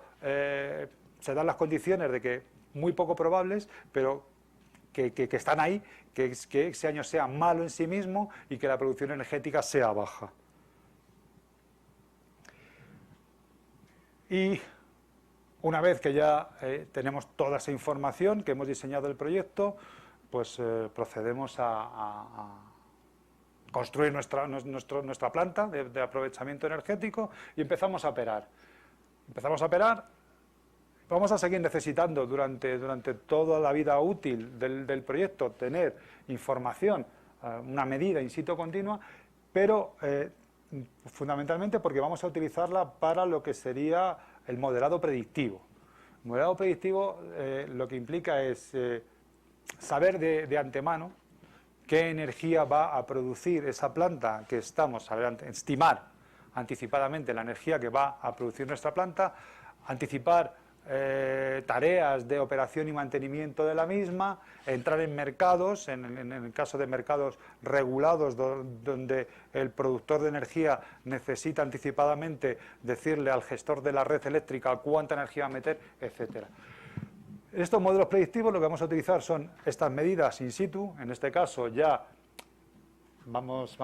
se dan las condiciones de que muy poco probables, pero que están ahí, que ese año sea malo en sí mismo y que la producción energética sea baja. Y Una vez que ya tenemos toda esa información, que hemos diseñado el proyecto, pues procedemos a construir nuestra planta de aprovechamiento energético y empezamos a operar. Empezamos a operar, vamos a seguir necesitando durante toda la vida útil del proyecto tener información, una medida in situ continua, pero fundamentalmente porque vamos a utilizarla para lo que sería el modelado predictivo. El modelado predictivo lo que implica es saber de antemano qué energía va a producir esa planta que estamos, estimar anticipadamente la energía que va a producir nuestra planta, anticipar tareas de operación y mantenimiento de la misma, entrar en mercados, en el caso de mercados regulados donde el productor de energía necesita anticipadamente decirle al gestor de la red eléctrica cuánta energía va a meter, etcétera. Estos modelos predictivos lo que vamos a utilizar son estas medidas in situ. En este caso ya vamos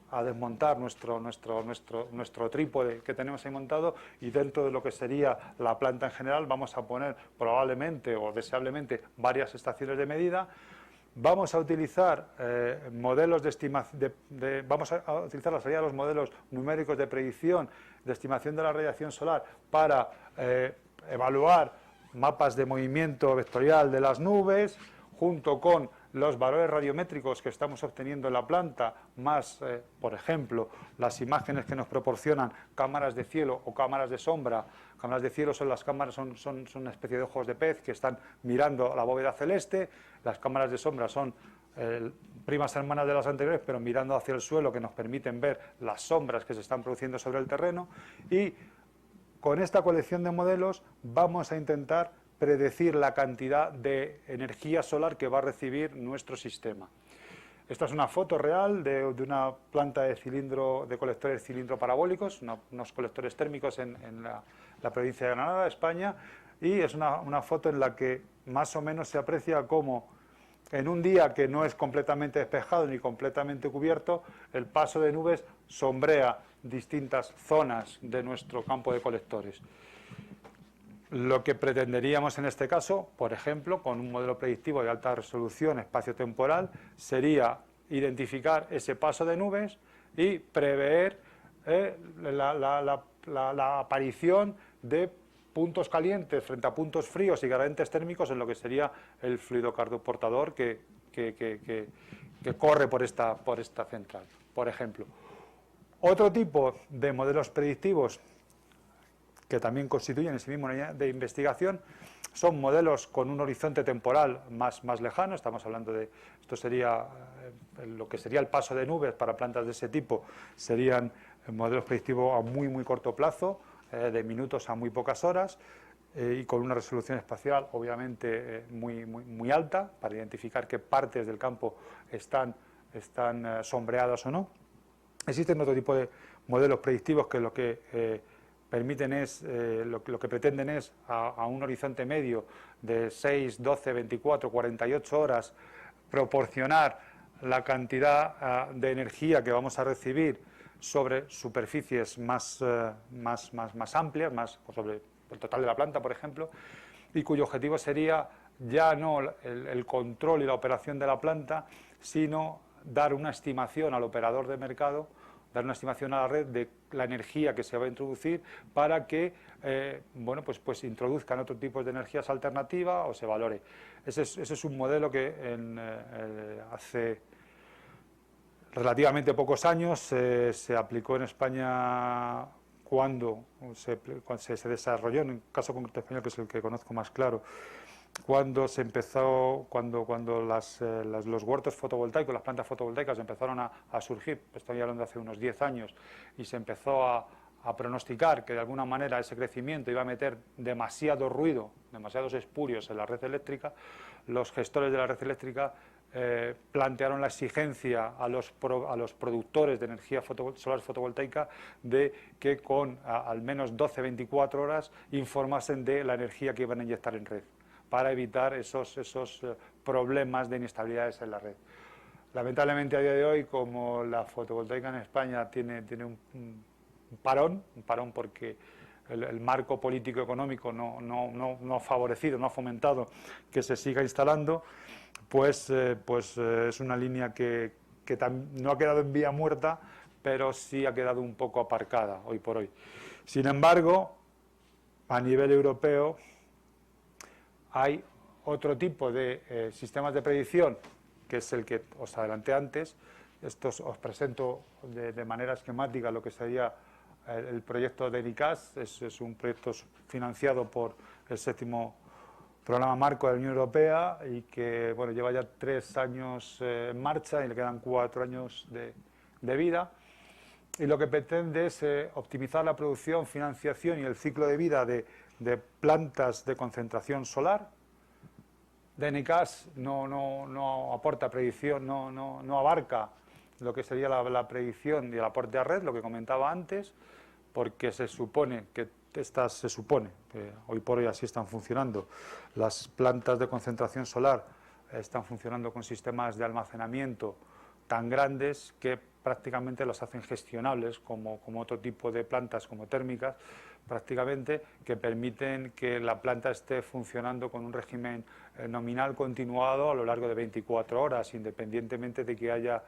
a desmontar nuestro trípode que tenemos ahí montado, y dentro de lo que sería la planta en general vamos a poner probablemente o deseablemente varias estaciones de medida. Vamos a utilizar modelos de estimación, vamos a utilizar la salida de los modelos numéricos de predicción de estimación de la radiación solar para evaluar mapas de movimiento vectorial de las nubes, junto con los valores radiométricos que estamos obteniendo en la planta, más, por ejemplo, las imágenes que nos proporcionan cámaras de cielo o cámaras de sombra. Cámaras de cielo son las cámaras, son una especie de ojos de pez que están mirando la bóveda celeste. Las cámaras de sombra son primas hermanas de las anteriores, pero mirando hacia el suelo, que nos permiten ver las sombras que se están produciendo sobre el terreno. Y con esta colección de modelos vamos a intentar predecir la cantidad de energía solar que va a recibir nuestro sistema. Esta es una foto real de una planta de colectores cilindro parabólicos, unos colectores térmicos en la provincia de Granada, España, y es una foto en la que más o menos se aprecia cómo en un día que no es completamente despejado ni completamente cubierto, el paso de nubes sombrea distintas zonas de nuestro campo de colectores. Lo que pretenderíamos en este caso, por ejemplo, con un modelo predictivo de alta resolución espacio-temporal, sería identificar ese paso de nubes y prever la aparición de puntos calientes frente a puntos fríos y gradientes térmicos en lo que sería el fluido cardioportador que corre por esta central, por ejemplo. Otro tipo de modelos predictivos que también constituyen en sí mismo una línea de investigación son modelos con un horizonte temporal más lejano. Estamos hablando de, esto sería lo que sería el paso de nubes para plantas de ese tipo, serían modelos predictivos a muy corto plazo, de minutos a muy pocas horas, y con una resolución espacial obviamente muy alta para identificar qué partes del campo están sombreadas o no. Existen otro tipo de modelos predictivos que lo que permiten es, lo que pretenden es a un horizonte medio de 6, 12, 24, 48 horas proporcionar la cantidad de energía que vamos a recibir sobre superficies más amplias, sobre el total de la planta, por ejemplo, y cuyo objetivo sería ya no el control y la operación de la planta, sino dar una estimación al operador de mercado, dar una estimación a la red de la energía que se va a introducir para que pues introduzcan otro tipo de energías alternativas o se valore. Ese es un modelo que hace relativamente pocos años se aplicó en España cuando se desarrolló, en el caso concreto español, que es el que conozco más claro, cuando se empezó, cuando los huertos fotovoltaicos, las plantas fotovoltaicas empezaron a surgir, estoy hablando de hace unos 10 años, y se empezó a pronosticar que de alguna manera ese crecimiento iba a meter demasiado ruido, demasiados espurios en la red eléctrica, los gestores de la red eléctrica plantearon la exigencia a los productores de energía solar fotovoltaica de que con al menos 12-24 horas informasen de la energía que iban a inyectar en red, para evitar esos problemas de inestabilidades en la red. Lamentablemente a día de hoy, como la fotovoltaica en España tiene un parón porque el marco político económico no ha favorecido, no ha fomentado que se siga instalando, pues es una línea que no ha quedado en vía muerta, pero sí ha quedado un poco aparcada hoy por hoy. Sin embargo, a nivel europeo hay otro tipo de sistemas de predicción, que es el que os adelanté antes. Estos os presento de manera esquemática lo que sería el proyecto de NICAS. Es un proyecto financiado por el 7º Programa Marco de la Unión Europea y que bueno, lleva ya 3 años en marcha y le quedan 4 años de vida. Y lo que pretende es optimizar la producción, financiación y el ciclo de vida de plantas de concentración solar. DNICAS no aporta predicción, no abarca lo que sería la predicción y el aporte a red, lo que comentaba antes, porque se supone que hoy por hoy así están funcionando, las plantas de concentración solar están funcionando con sistemas de almacenamiento tan grandes que prácticamente los hacen gestionables como otro tipo de plantas como térmicas, prácticamente, que permiten que la planta esté funcionando con un régimen nominal continuado a lo largo de 24 horas, independientemente de que haya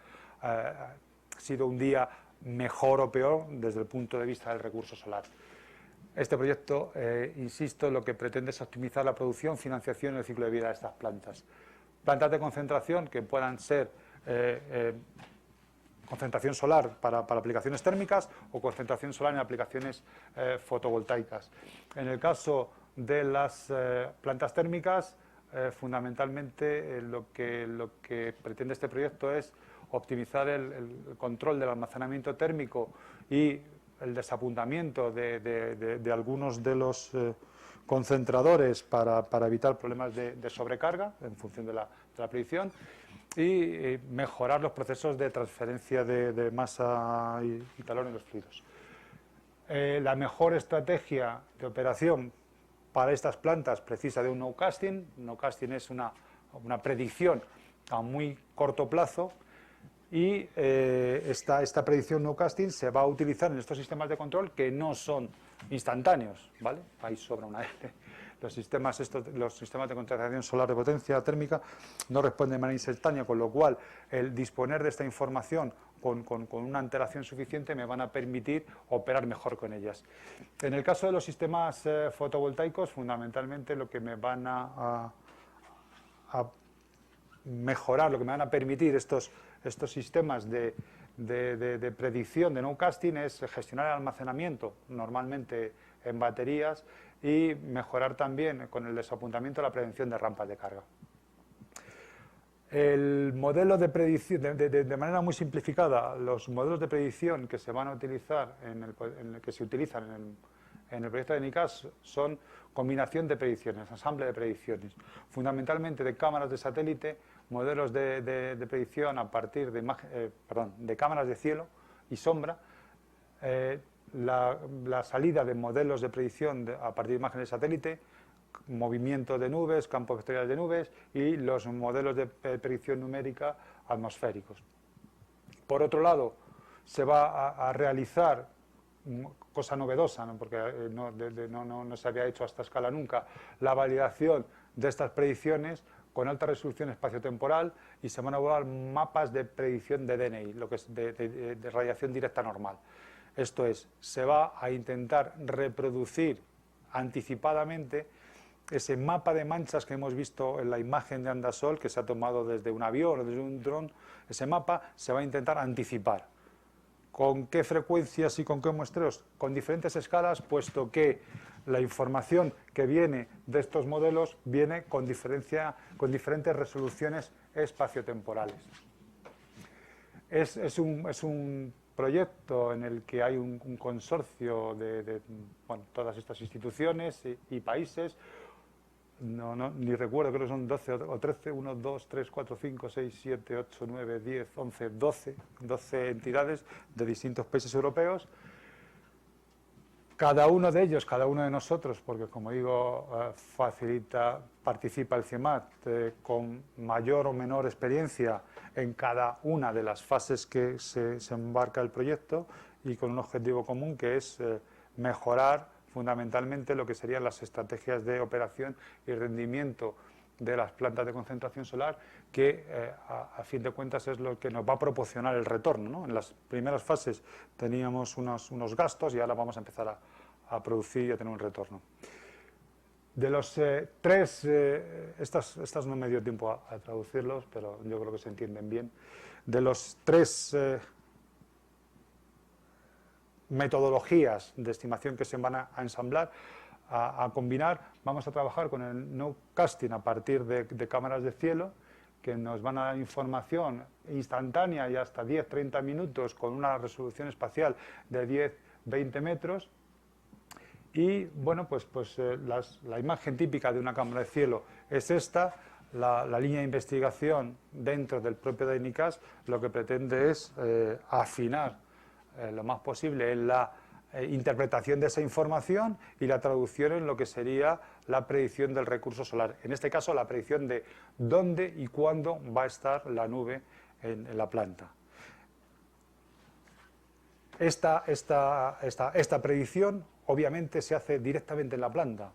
sido un día mejor o peor desde el punto de vista del recurso solar. Este proyecto, insisto, lo que pretende es optimizar la producción, financiación y el ciclo de vida de estas plantas. Plantas de concentración que puedan ser concentración solar para aplicaciones térmicas o concentración solar en aplicaciones fotovoltaicas. En el caso de las plantas térmicas, fundamentalmente lo que pretende este proyecto es optimizar el control del almacenamiento térmico y el desapuntamiento de algunos de los concentradores para evitar problemas de sobrecarga en función de la predicción y mejorar los procesos de transferencia de masa y calor en los fluidos. La mejor estrategia de operación para estas plantas precisa de un nowcasting. Nowcasting es una predicción a muy corto plazo y esta predicción nowcasting se va a utilizar en estos sistemas de control que no son instantáneos, ¿vale? Ahí sobra una L. Los sistemas de concentración solar de potencia térmica no responden de manera instantánea, con lo cual el disponer de esta información con una antelación suficiente me van a permitir operar mejor con ellas. En el caso de los sistemas fotovoltaicos, fundamentalmente lo que me van a mejorar, lo que me van a permitir estos sistemas de predicción de nowcasting es gestionar el almacenamiento, normalmente en baterías, y mejorar también con el desapuntamiento la prevención de rampas de carga. El modelo de predicción, de manera muy simplificada, los modelos de predicción que se van a utilizar que se utilizan en el proyecto de NICAS son combinación de predicciones, ensamble de predicciones, fundamentalmente de cámaras de satélite, modelos de predicción a partir de cámaras de cielo y sombra, la salida de modelos de predicción a partir de imágenes de satélite, movimiento de nubes, campos vectoriales de nubes y los modelos de predicción numérica atmosféricos. Por otro lado, se va a realizar, cosa novedosa, ¿no? Porque no se había hecho a esta escala nunca, la validación de estas predicciones con alta resolución espaciotemporal y se van a evaluar mapas de predicción de DNI, lo que es de radiación directa normal. Esto es, se va a intentar reproducir anticipadamente ese mapa de manchas que hemos visto en la imagen de Andasol, que se ha tomado desde un avión o desde un dron. Ese mapa se va a intentar anticipar. ¿Con qué frecuencias y con qué muestreos? Con diferentes escalas, puesto que la información que viene de estos modelos viene con diferentes resoluciones espaciotemporales. Es un proyecto en el que hay un consorcio de todas estas instituciones y países. Ni recuerdo, creo que son 12 o 13, 1, 2, 3, 4, 5, 6, 7, 8, 9, 10, 11, 12 entidades de distintos países europeos. Cada uno de ellos, cada uno de nosotros, porque como digo, participa el CIEMAT con mayor o menor experiencia en cada una de las fases que se embarca el proyecto y con un objetivo común que es mejorar fundamentalmente lo que serían las estrategias de operación y rendimiento de las plantas de concentración solar, que a fin de cuentas es lo que nos va a proporcionar el retorno, ¿no? En las primeras fases teníamos unos gastos y ahora vamos a empezar a producir y a tener un retorno. De los tres, estas no me dio tiempo a traducirlos, pero yo creo que se entienden bien. De los tres metodologías de estimación que se van a ensamblar, a combinar, vamos a trabajar con el nowcasting a partir de cámaras de cielo, que nos van a dar información instantánea y hasta 10-30 minutos con una resolución espacial de 10-20 metros. Y bueno, la imagen típica de una cámara de cielo es esta. La línea de investigación dentro del propio DNICAS lo que pretende es afinar lo más posible en la interpretación de esa información y la traducción en lo que sería la predicción del recurso solar. En este caso, la predicción de dónde y cuándo va a estar la nube en la planta. Esta predicción obviamente se hace directamente en la planta.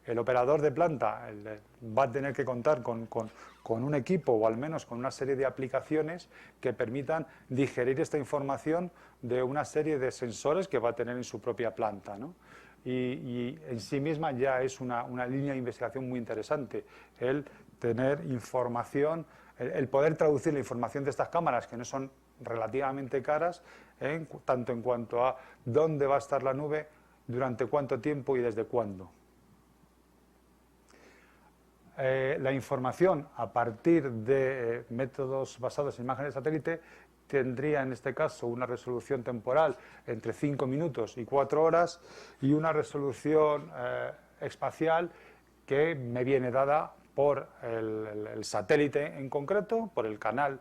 El operador de planta va a tener que contar con un equipo o al menos con una serie de aplicaciones que permitan digerir esta información de una serie de sensores que va a tener en su propia planta, ¿no? Y en sí misma ya es una línea de investigación muy interesante el tener información, el poder traducir la información de estas cámaras, que no son relativamente caras, tanto en cuanto a dónde va a estar la nube, durante cuánto tiempo y desde cuándo. La información a partir de métodos basados en imágenes de satélite tendría en este caso una resolución temporal entre 5 minutos y 4 horas y una resolución espacial que me viene dada por el satélite en concreto, por el canal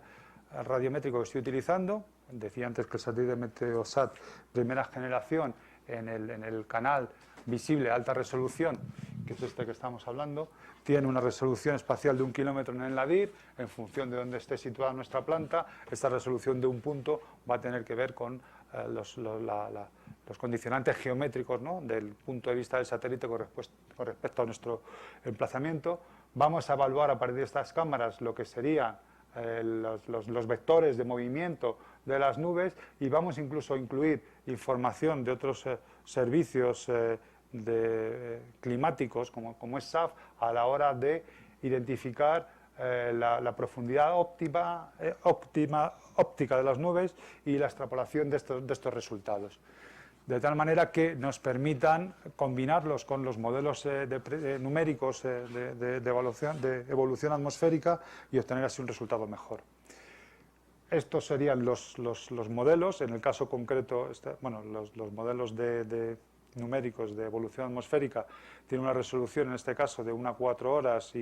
radiométrico que estoy utilizando. Decía antes que el satélite Meteosat primera generación en el canal visible a alta resolución, que es este que estamos hablando, tiene una resolución espacial de 1 kilómetro en el nadir. En función de dónde esté situada nuestra planta, esta resolución de un punto va a tener que ver con los condicionantes geométricos, ¿no?, del punto de vista del satélite con respecto a nuestro emplazamiento. Vamos a evaluar a partir de estas cámaras lo que serían los vectores de movimiento de las nubes y vamos incluso a incluir información de otros servicios climáticos como es SAF a la hora de identificar la profundidad óptica de las nubes y la extrapolación de estos resultados, de tal manera que nos permitan combinarlos con los modelos numéricos de evolución atmosférica y obtener así un resultado mejor. Estos serían los modelos. En el caso concreto, los modelos numéricos de evolución atmosférica tienen una resolución en este caso de 1 a 4 horas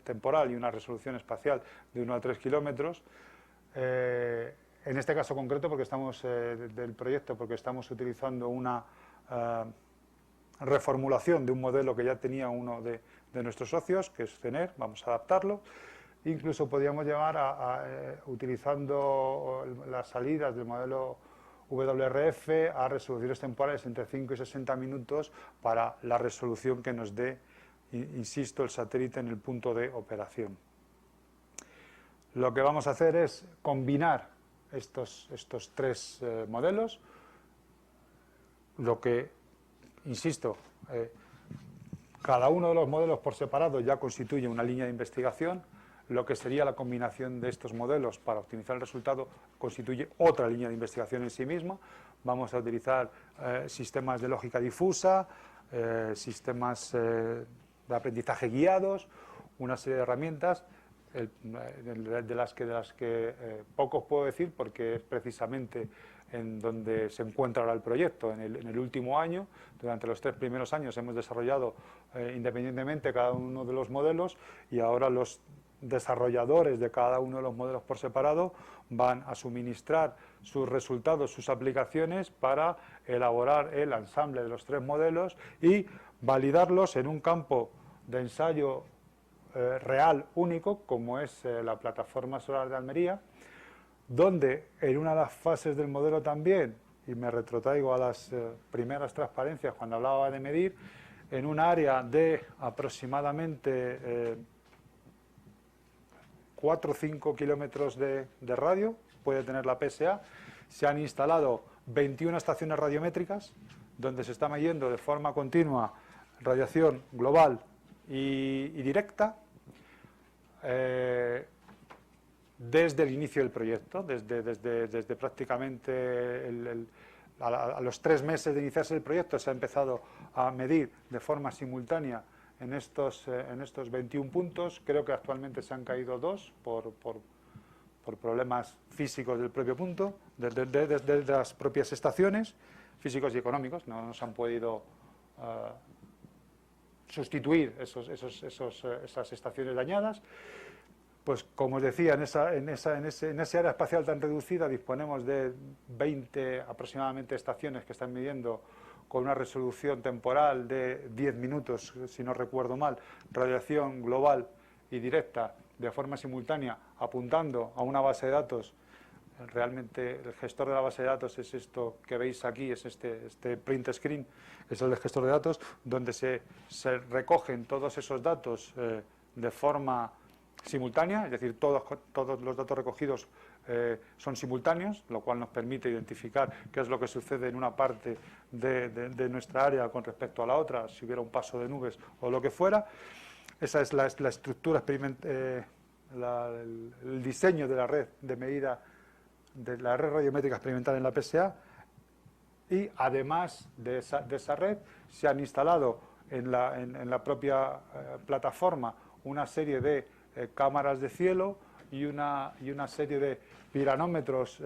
temporal y una resolución espacial de 1 a 3 kilómetros. En este caso concreto porque del proyecto, porque estamos utilizando una reformulación de un modelo que ya tenía uno de nuestros socios, que es CENER. Vamos a adaptarlo. Incluso podríamos llevar utilizando las salidas del modelo WRF a resoluciones temporales entre 5 y 60 minutos para la resolución que nos dé, insisto, el satélite en el punto de operación. Lo que vamos a hacer es combinar estos tres modelos, lo que, insisto, cada uno de los modelos por separado ya constituye una línea de investigación. Lo que sería la combinación de estos modelos para optimizar el resultado constituye otra línea de investigación en sí misma. Vamos a utilizar sistemas de lógica difusa, sistemas de aprendizaje guiados, una serie de herramientas de las que poco os puedo decir porque es precisamente en donde se encuentra ahora el proyecto. En el último año, durante los 3 primeros años, hemos desarrollado independientemente cada uno de los modelos y ahora los desarrolladores de cada uno de los modelos por separado van a suministrar sus resultados, sus aplicaciones para elaborar el ensamble de los 3 modelos y validarlos en un campo de ensayo real único, como es la plataforma solar de Almería, donde en una de las fases del modelo también y me retrotraigo a las primeras transparencias cuando hablaba de medir, en un área de aproximadamente 4 o 5 kilómetros de radio, puede tener la PSA, se han instalado 21 estaciones radiométricas, donde se está midiendo de forma continua radiación global y directa, desde el inicio del proyecto, desde prácticamente a los 3 meses de iniciarse el proyecto se ha empezado a medir de forma simultánea en estos 21 puntos. Creo que actualmente se han caído 2 por problemas físicos del propio punto, de las propias estaciones, físicos y económicos. No se han podido sustituir esas estaciones dañadas. Pues como os decía, en ese área espacial tan reducida disponemos de 20 aproximadamente estaciones que están midiendo con una resolución temporal de 10 minutos, si no recuerdo mal, radiación global y directa de forma simultánea, apuntando a una base de datos. Realmente el gestor de la base de datos es esto que veis aquí, es este print screen, es el gestor de datos, donde se recogen todos esos datos de forma simultánea, es decir, todos los datos recogidos son simultáneos, lo cual nos permite identificar qué es lo que sucede en una parte de nuestra área con respecto a la otra, si hubiera un paso de nubes o lo que fuera. Esa es la estructura, el diseño de la red de medida, de la red radiométrica experimental en la PSA, y además de esa red se han instalado en la propia plataforma una serie de cámaras de cielo y una serie de piranómetros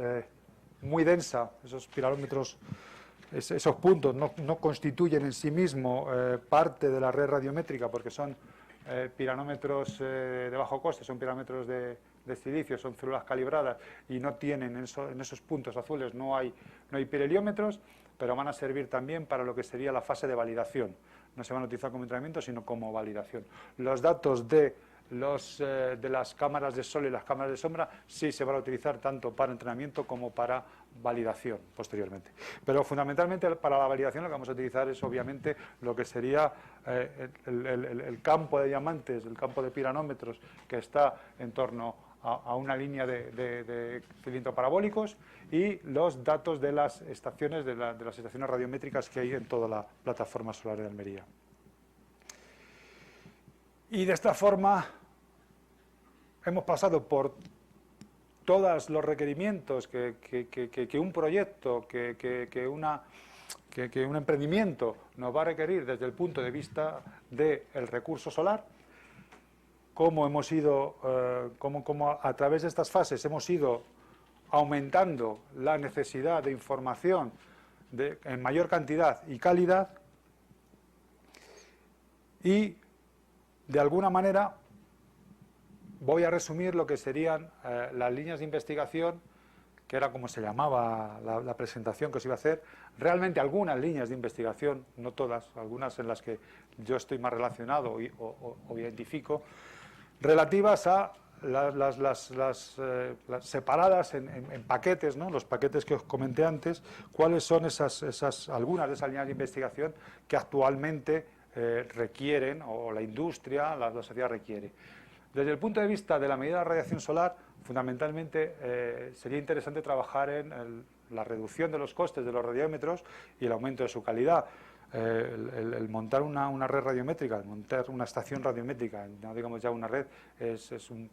muy densa. Esos piranómetros, esos puntos no constituyen en sí mismo parte de la red radiométrica, porque son piranómetros de bajo coste, son piranómetros de silicio, son células calibradas y no tienen en esos puntos azules, no hay pirheliómetros, pero van a servir también para lo que sería la fase de validación. No se van a utilizar como entrenamiento, sino como validación. Los datos de las cámaras de sol y las cámaras de sombra sí se van a utilizar tanto para entrenamiento como para validación posteriormente. Pero fundamentalmente para la validación lo que vamos a utilizar es obviamente lo que sería el campo de diamantes, el campo de piranómetros que está en torno a una línea de cilindros parabólicos, y los datos de las estaciones, de las estaciones radiométricas que hay en toda la plataforma solar de Almería. Y de esta forma hemos pasado por todos los requerimientos que un proyecto, que un emprendimiento nos va a requerir desde el punto de vista del recurso solar. Cómo hemos ido, cómo a través de estas fases hemos ido aumentando la necesidad de información en mayor cantidad y calidad, y de alguna manera voy a resumir lo que serían las líneas de investigación, que era como se llamaba la presentación que os iba a hacer. Realmente algunas líneas de investigación, no todas, algunas en las que yo estoy más relacionado o identifico, relativas a las separadas en paquetes, ¿no? Los paquetes que os comenté antes, cuáles son algunas de esas líneas de investigación que actualmente requieren, o la industria, la sociedad requiere. Desde el punto de vista de la medida de la radiación solar, fundamentalmente sería interesante trabajar en la reducción de los costes de los radiómetros y el aumento de su calidad. El montar una red radiométrica, el montar una estación radiométrica, no digamos ya una red, es una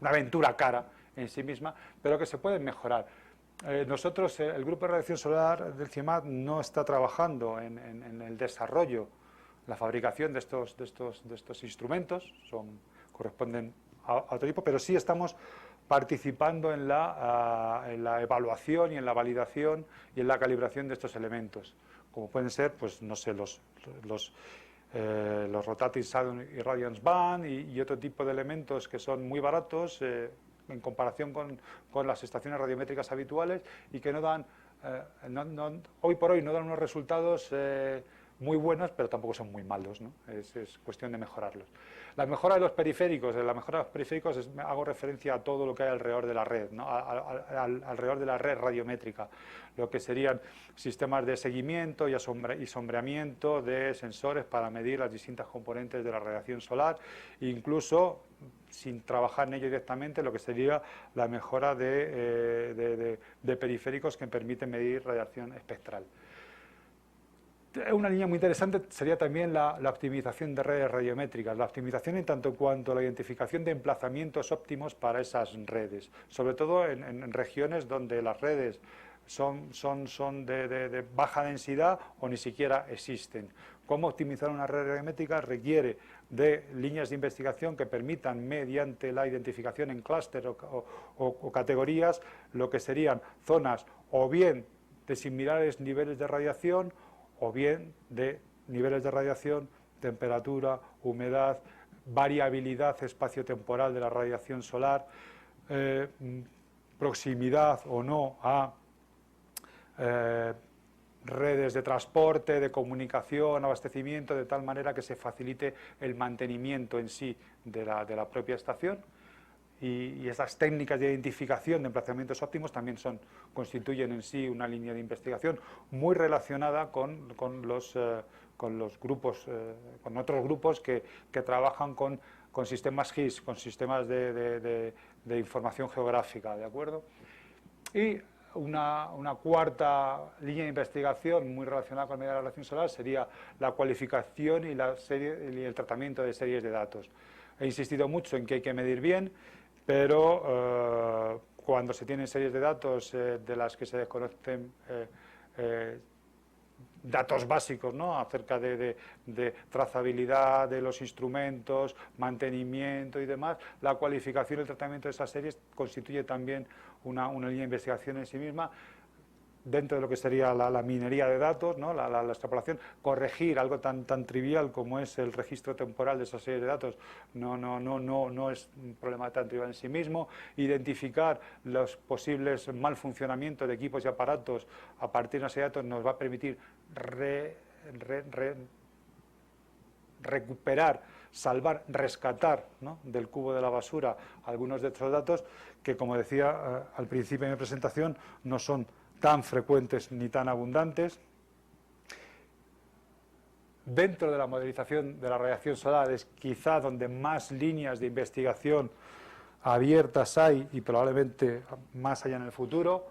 aventura cara en sí misma, pero que se puede mejorar. Nosotros, el Grupo de Radiación Solar del CIEMAT no está trabajando en el desarrollo, la fabricación de estos instrumentos, corresponden a otro tipo, pero sí estamos participando en la evaluación y en la validación y en la calibración de estos elementos, como pueden ser, pues no sé, los Rotating Saturn y Radiance Band y otro tipo de elementos que son muy baratos en comparación con las estaciones radiométricas habituales, y que no dan, hoy por hoy no dan unos resultados muy buenos, pero tampoco son muy malos, ¿no? Es cuestión de mejorarlos. La mejora de los periféricos, hago referencia a todo lo que hay alrededor de la red, ¿no? Alrededor de la red radiométrica, lo que serían sistemas de seguimiento y sombreamiento de sensores para medir las distintas componentes de la radiación solar, incluso sin trabajar en ello directamente, lo que sería la mejora de periféricos que permiten medir radiación espectral. Una línea muy interesante sería también la optimización de redes radiométricas, la optimización en tanto cuanto a la identificación de emplazamientos óptimos para esas redes, sobre todo en regiones donde las redes son de baja densidad o ni siquiera existen. ¿Cómo optimizar una red radiométrica? Requiere de líneas de investigación que permitan, mediante la identificación en clúster o categorías, lo que serían zonas o bien de similares niveles de radiación o bien de niveles de radiación, temperatura, humedad, variabilidad espaciotemporal de la radiación solar, proximidad o no a redes de transporte, de comunicación, abastecimiento, de tal manera que se facilite el mantenimiento en sí de la propia estación. Y esas técnicas de identificación de emplazamientos óptimos también constituyen en sí una línea de investigación muy relacionada con los grupos, con otros grupos que trabajan con sistemas GIS, con sistemas de información geográfica, ¿de acuerdo? Y una cuarta línea de investigación muy relacionada con la medida de la radiación solar sería la cualificación y el tratamiento de series de datos. He insistido mucho en que hay que medir bien, pero cuando se tienen series de datos de las que se desconocen datos básicos, ¿no?, acerca de trazabilidad de los instrumentos, mantenimiento y demás, la cualificación y el tratamiento de esas series constituye también una línea de investigación en sí misma, dentro de lo que sería la minería de datos, ¿no?, la extrapolación, corregir algo tan trivial como es el registro temporal de esas series de datos, no es un problema tan trivial en sí mismo, identificar los posibles mal funcionamientos de equipos y aparatos a partir de una serie de datos nos va a permitir recuperar, salvar, rescatar, ¿no?, del cubo de la basura algunos de estos datos que, como decía al principio de mi presentación, no son tan frecuentes ni tan abundantes. Dentro de la modelización de la radiación solar es quizá donde más líneas de investigación abiertas hay y probablemente más allá en el futuro.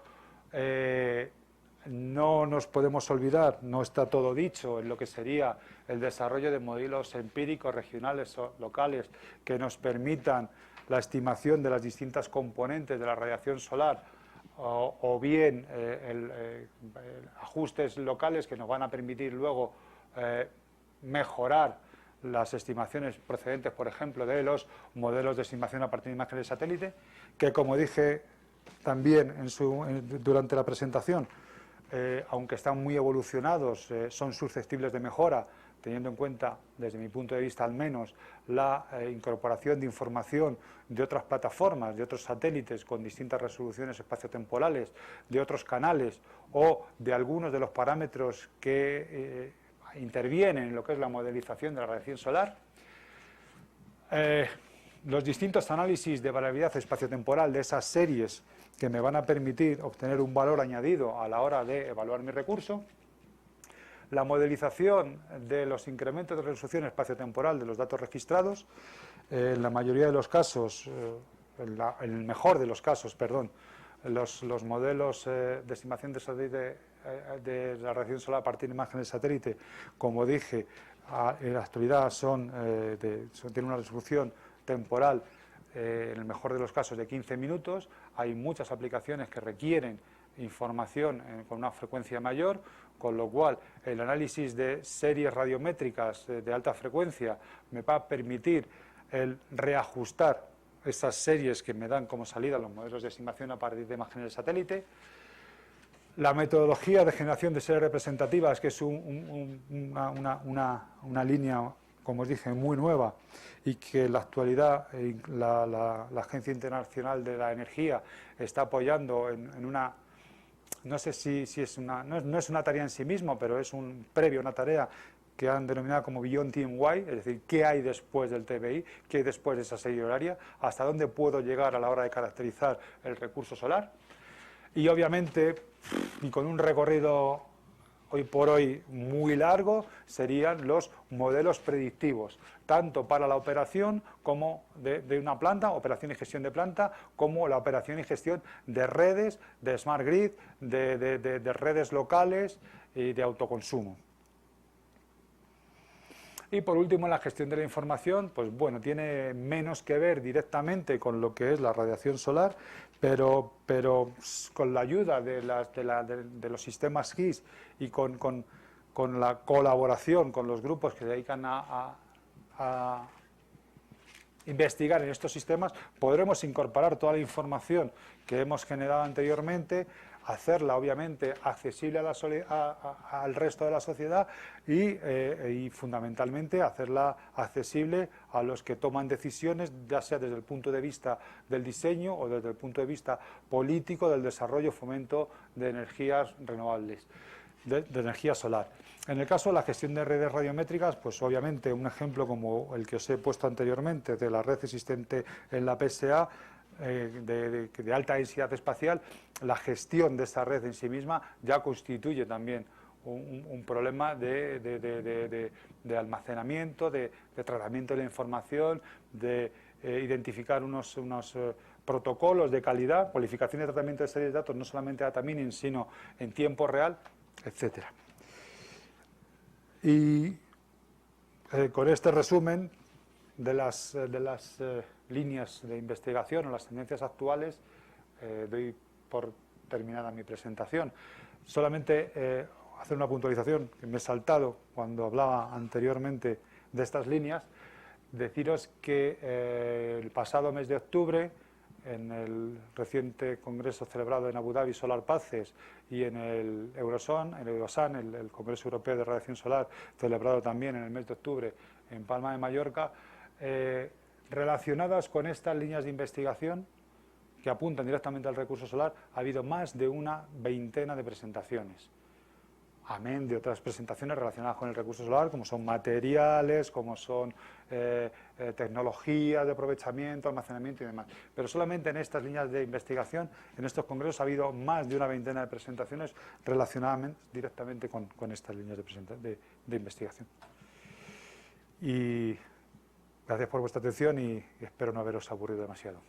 No nos podemos olvidar, no está todo dicho, en lo que sería el desarrollo de modelos empíricos regionales o locales que nos permitan la estimación de las distintas componentes de la radiación solar, o bien ajustes locales que nos van a permitir luego mejorar las estimaciones procedentes, por ejemplo, de los modelos de estimación a partir de imágenes de satélite, que, como dije también durante la presentación, aunque están muy evolucionados, son susceptibles de mejora, teniendo en cuenta, desde mi punto de vista al menos, la incorporación de información de otras plataformas, de otros satélites con distintas resoluciones espaciotemporales, de otros canales o de algunos de los parámetros que intervienen en lo que es la modelización de la radiación solar. Los distintos análisis de variabilidad espaciotemporal de esas series que me van a permitir obtener un valor añadido a la hora de evaluar mi recurso. La modelización de los incrementos de resolución espaciotemporal de los datos registrados, en la mayoría de los casos, en el mejor de los casos, perdón, los modelos de estimación de la radiación solar a partir de imágenes de satélite, como dije, en la actualidad tienen una resolución temporal, en el mejor de los casos, de 15 minutos. Hay muchas aplicaciones que requieren información con una frecuencia mayor, con lo cual el análisis de series radiométricas de alta frecuencia me va a permitir el reajustar esas series que me dan como salida los modelos de estimación a partir de imágenes de satélite. La metodología de generación de series representativas, que es una línea, como os dije, muy nueva y que en la actualidad la Agencia Internacional de la Energía está apoyando en una... No sé si es no es una tarea en sí mismo, pero es un previo, una tarea que han denominado como Beyond TMY, es decir, qué hay después del TBI, qué hay después de esa serie horaria, hasta dónde puedo llegar a la hora de caracterizar el recurso solar. Y obviamente, y con un recorrido hoy por hoy muy largo, serían los modelos predictivos, tanto para la operación como de una planta, operación y gestión de planta, como la operación y gestión de redes, de smart grid, de redes locales y de autoconsumo. Y por último, la gestión de la información, pues bueno, tiene menos que ver directamente con lo que es la radiación solar, pero con la ayuda de los sistemas GIS y con la colaboración con los grupos que se dedican a investigar en estos sistemas, podremos incorporar toda la información que hemos generado anteriormente, hacerla obviamente accesible al resto de la sociedad y fundamentalmente hacerla accesible a los que toman decisiones, ya sea desde el punto de vista del diseño o desde el punto de vista político del desarrollo y fomento de energías renovables, de energía solar. En el caso de la gestión de redes radiométricas, pues obviamente un ejemplo como el que os he puesto anteriormente de la red existente en la PSA, de alta densidad espacial, la gestión de esta red en sí misma ya constituye también un problema de almacenamiento, de tratamiento de la información, de identificar unos protocolos de calidad, cualificación y tratamiento de series de datos, no solamente data mining, sino en tiempo real, etcétera. Y con este resumen de las líneas de investigación o las tendencias actuales, doy por terminada mi presentación. Solamente hacer una puntualización que me he saltado cuando hablaba anteriormente de estas líneas, deciros que el pasado mes de octubre, en el reciente congreso celebrado en Abu Dhabi, Solar Paces, y en el Eurosan, el Congreso Europeo de Radiación Solar, celebrado también en el mes de octubre en Palma de Mallorca, relacionadas con estas líneas de investigación que apuntan directamente al recurso solar, ha habido más de una veintena de presentaciones. Amén de otras presentaciones relacionadas con el recurso solar, como son materiales, como son tecnologías de aprovechamiento, almacenamiento y demás. Pero solamente en estas líneas de investigación, en estos congresos, ha habido más de una veintena de presentaciones relacionadas directamente con estas líneas de investigación. Y gracias por vuestra atención y espero no haberos aburrido demasiado.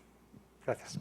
Gracias.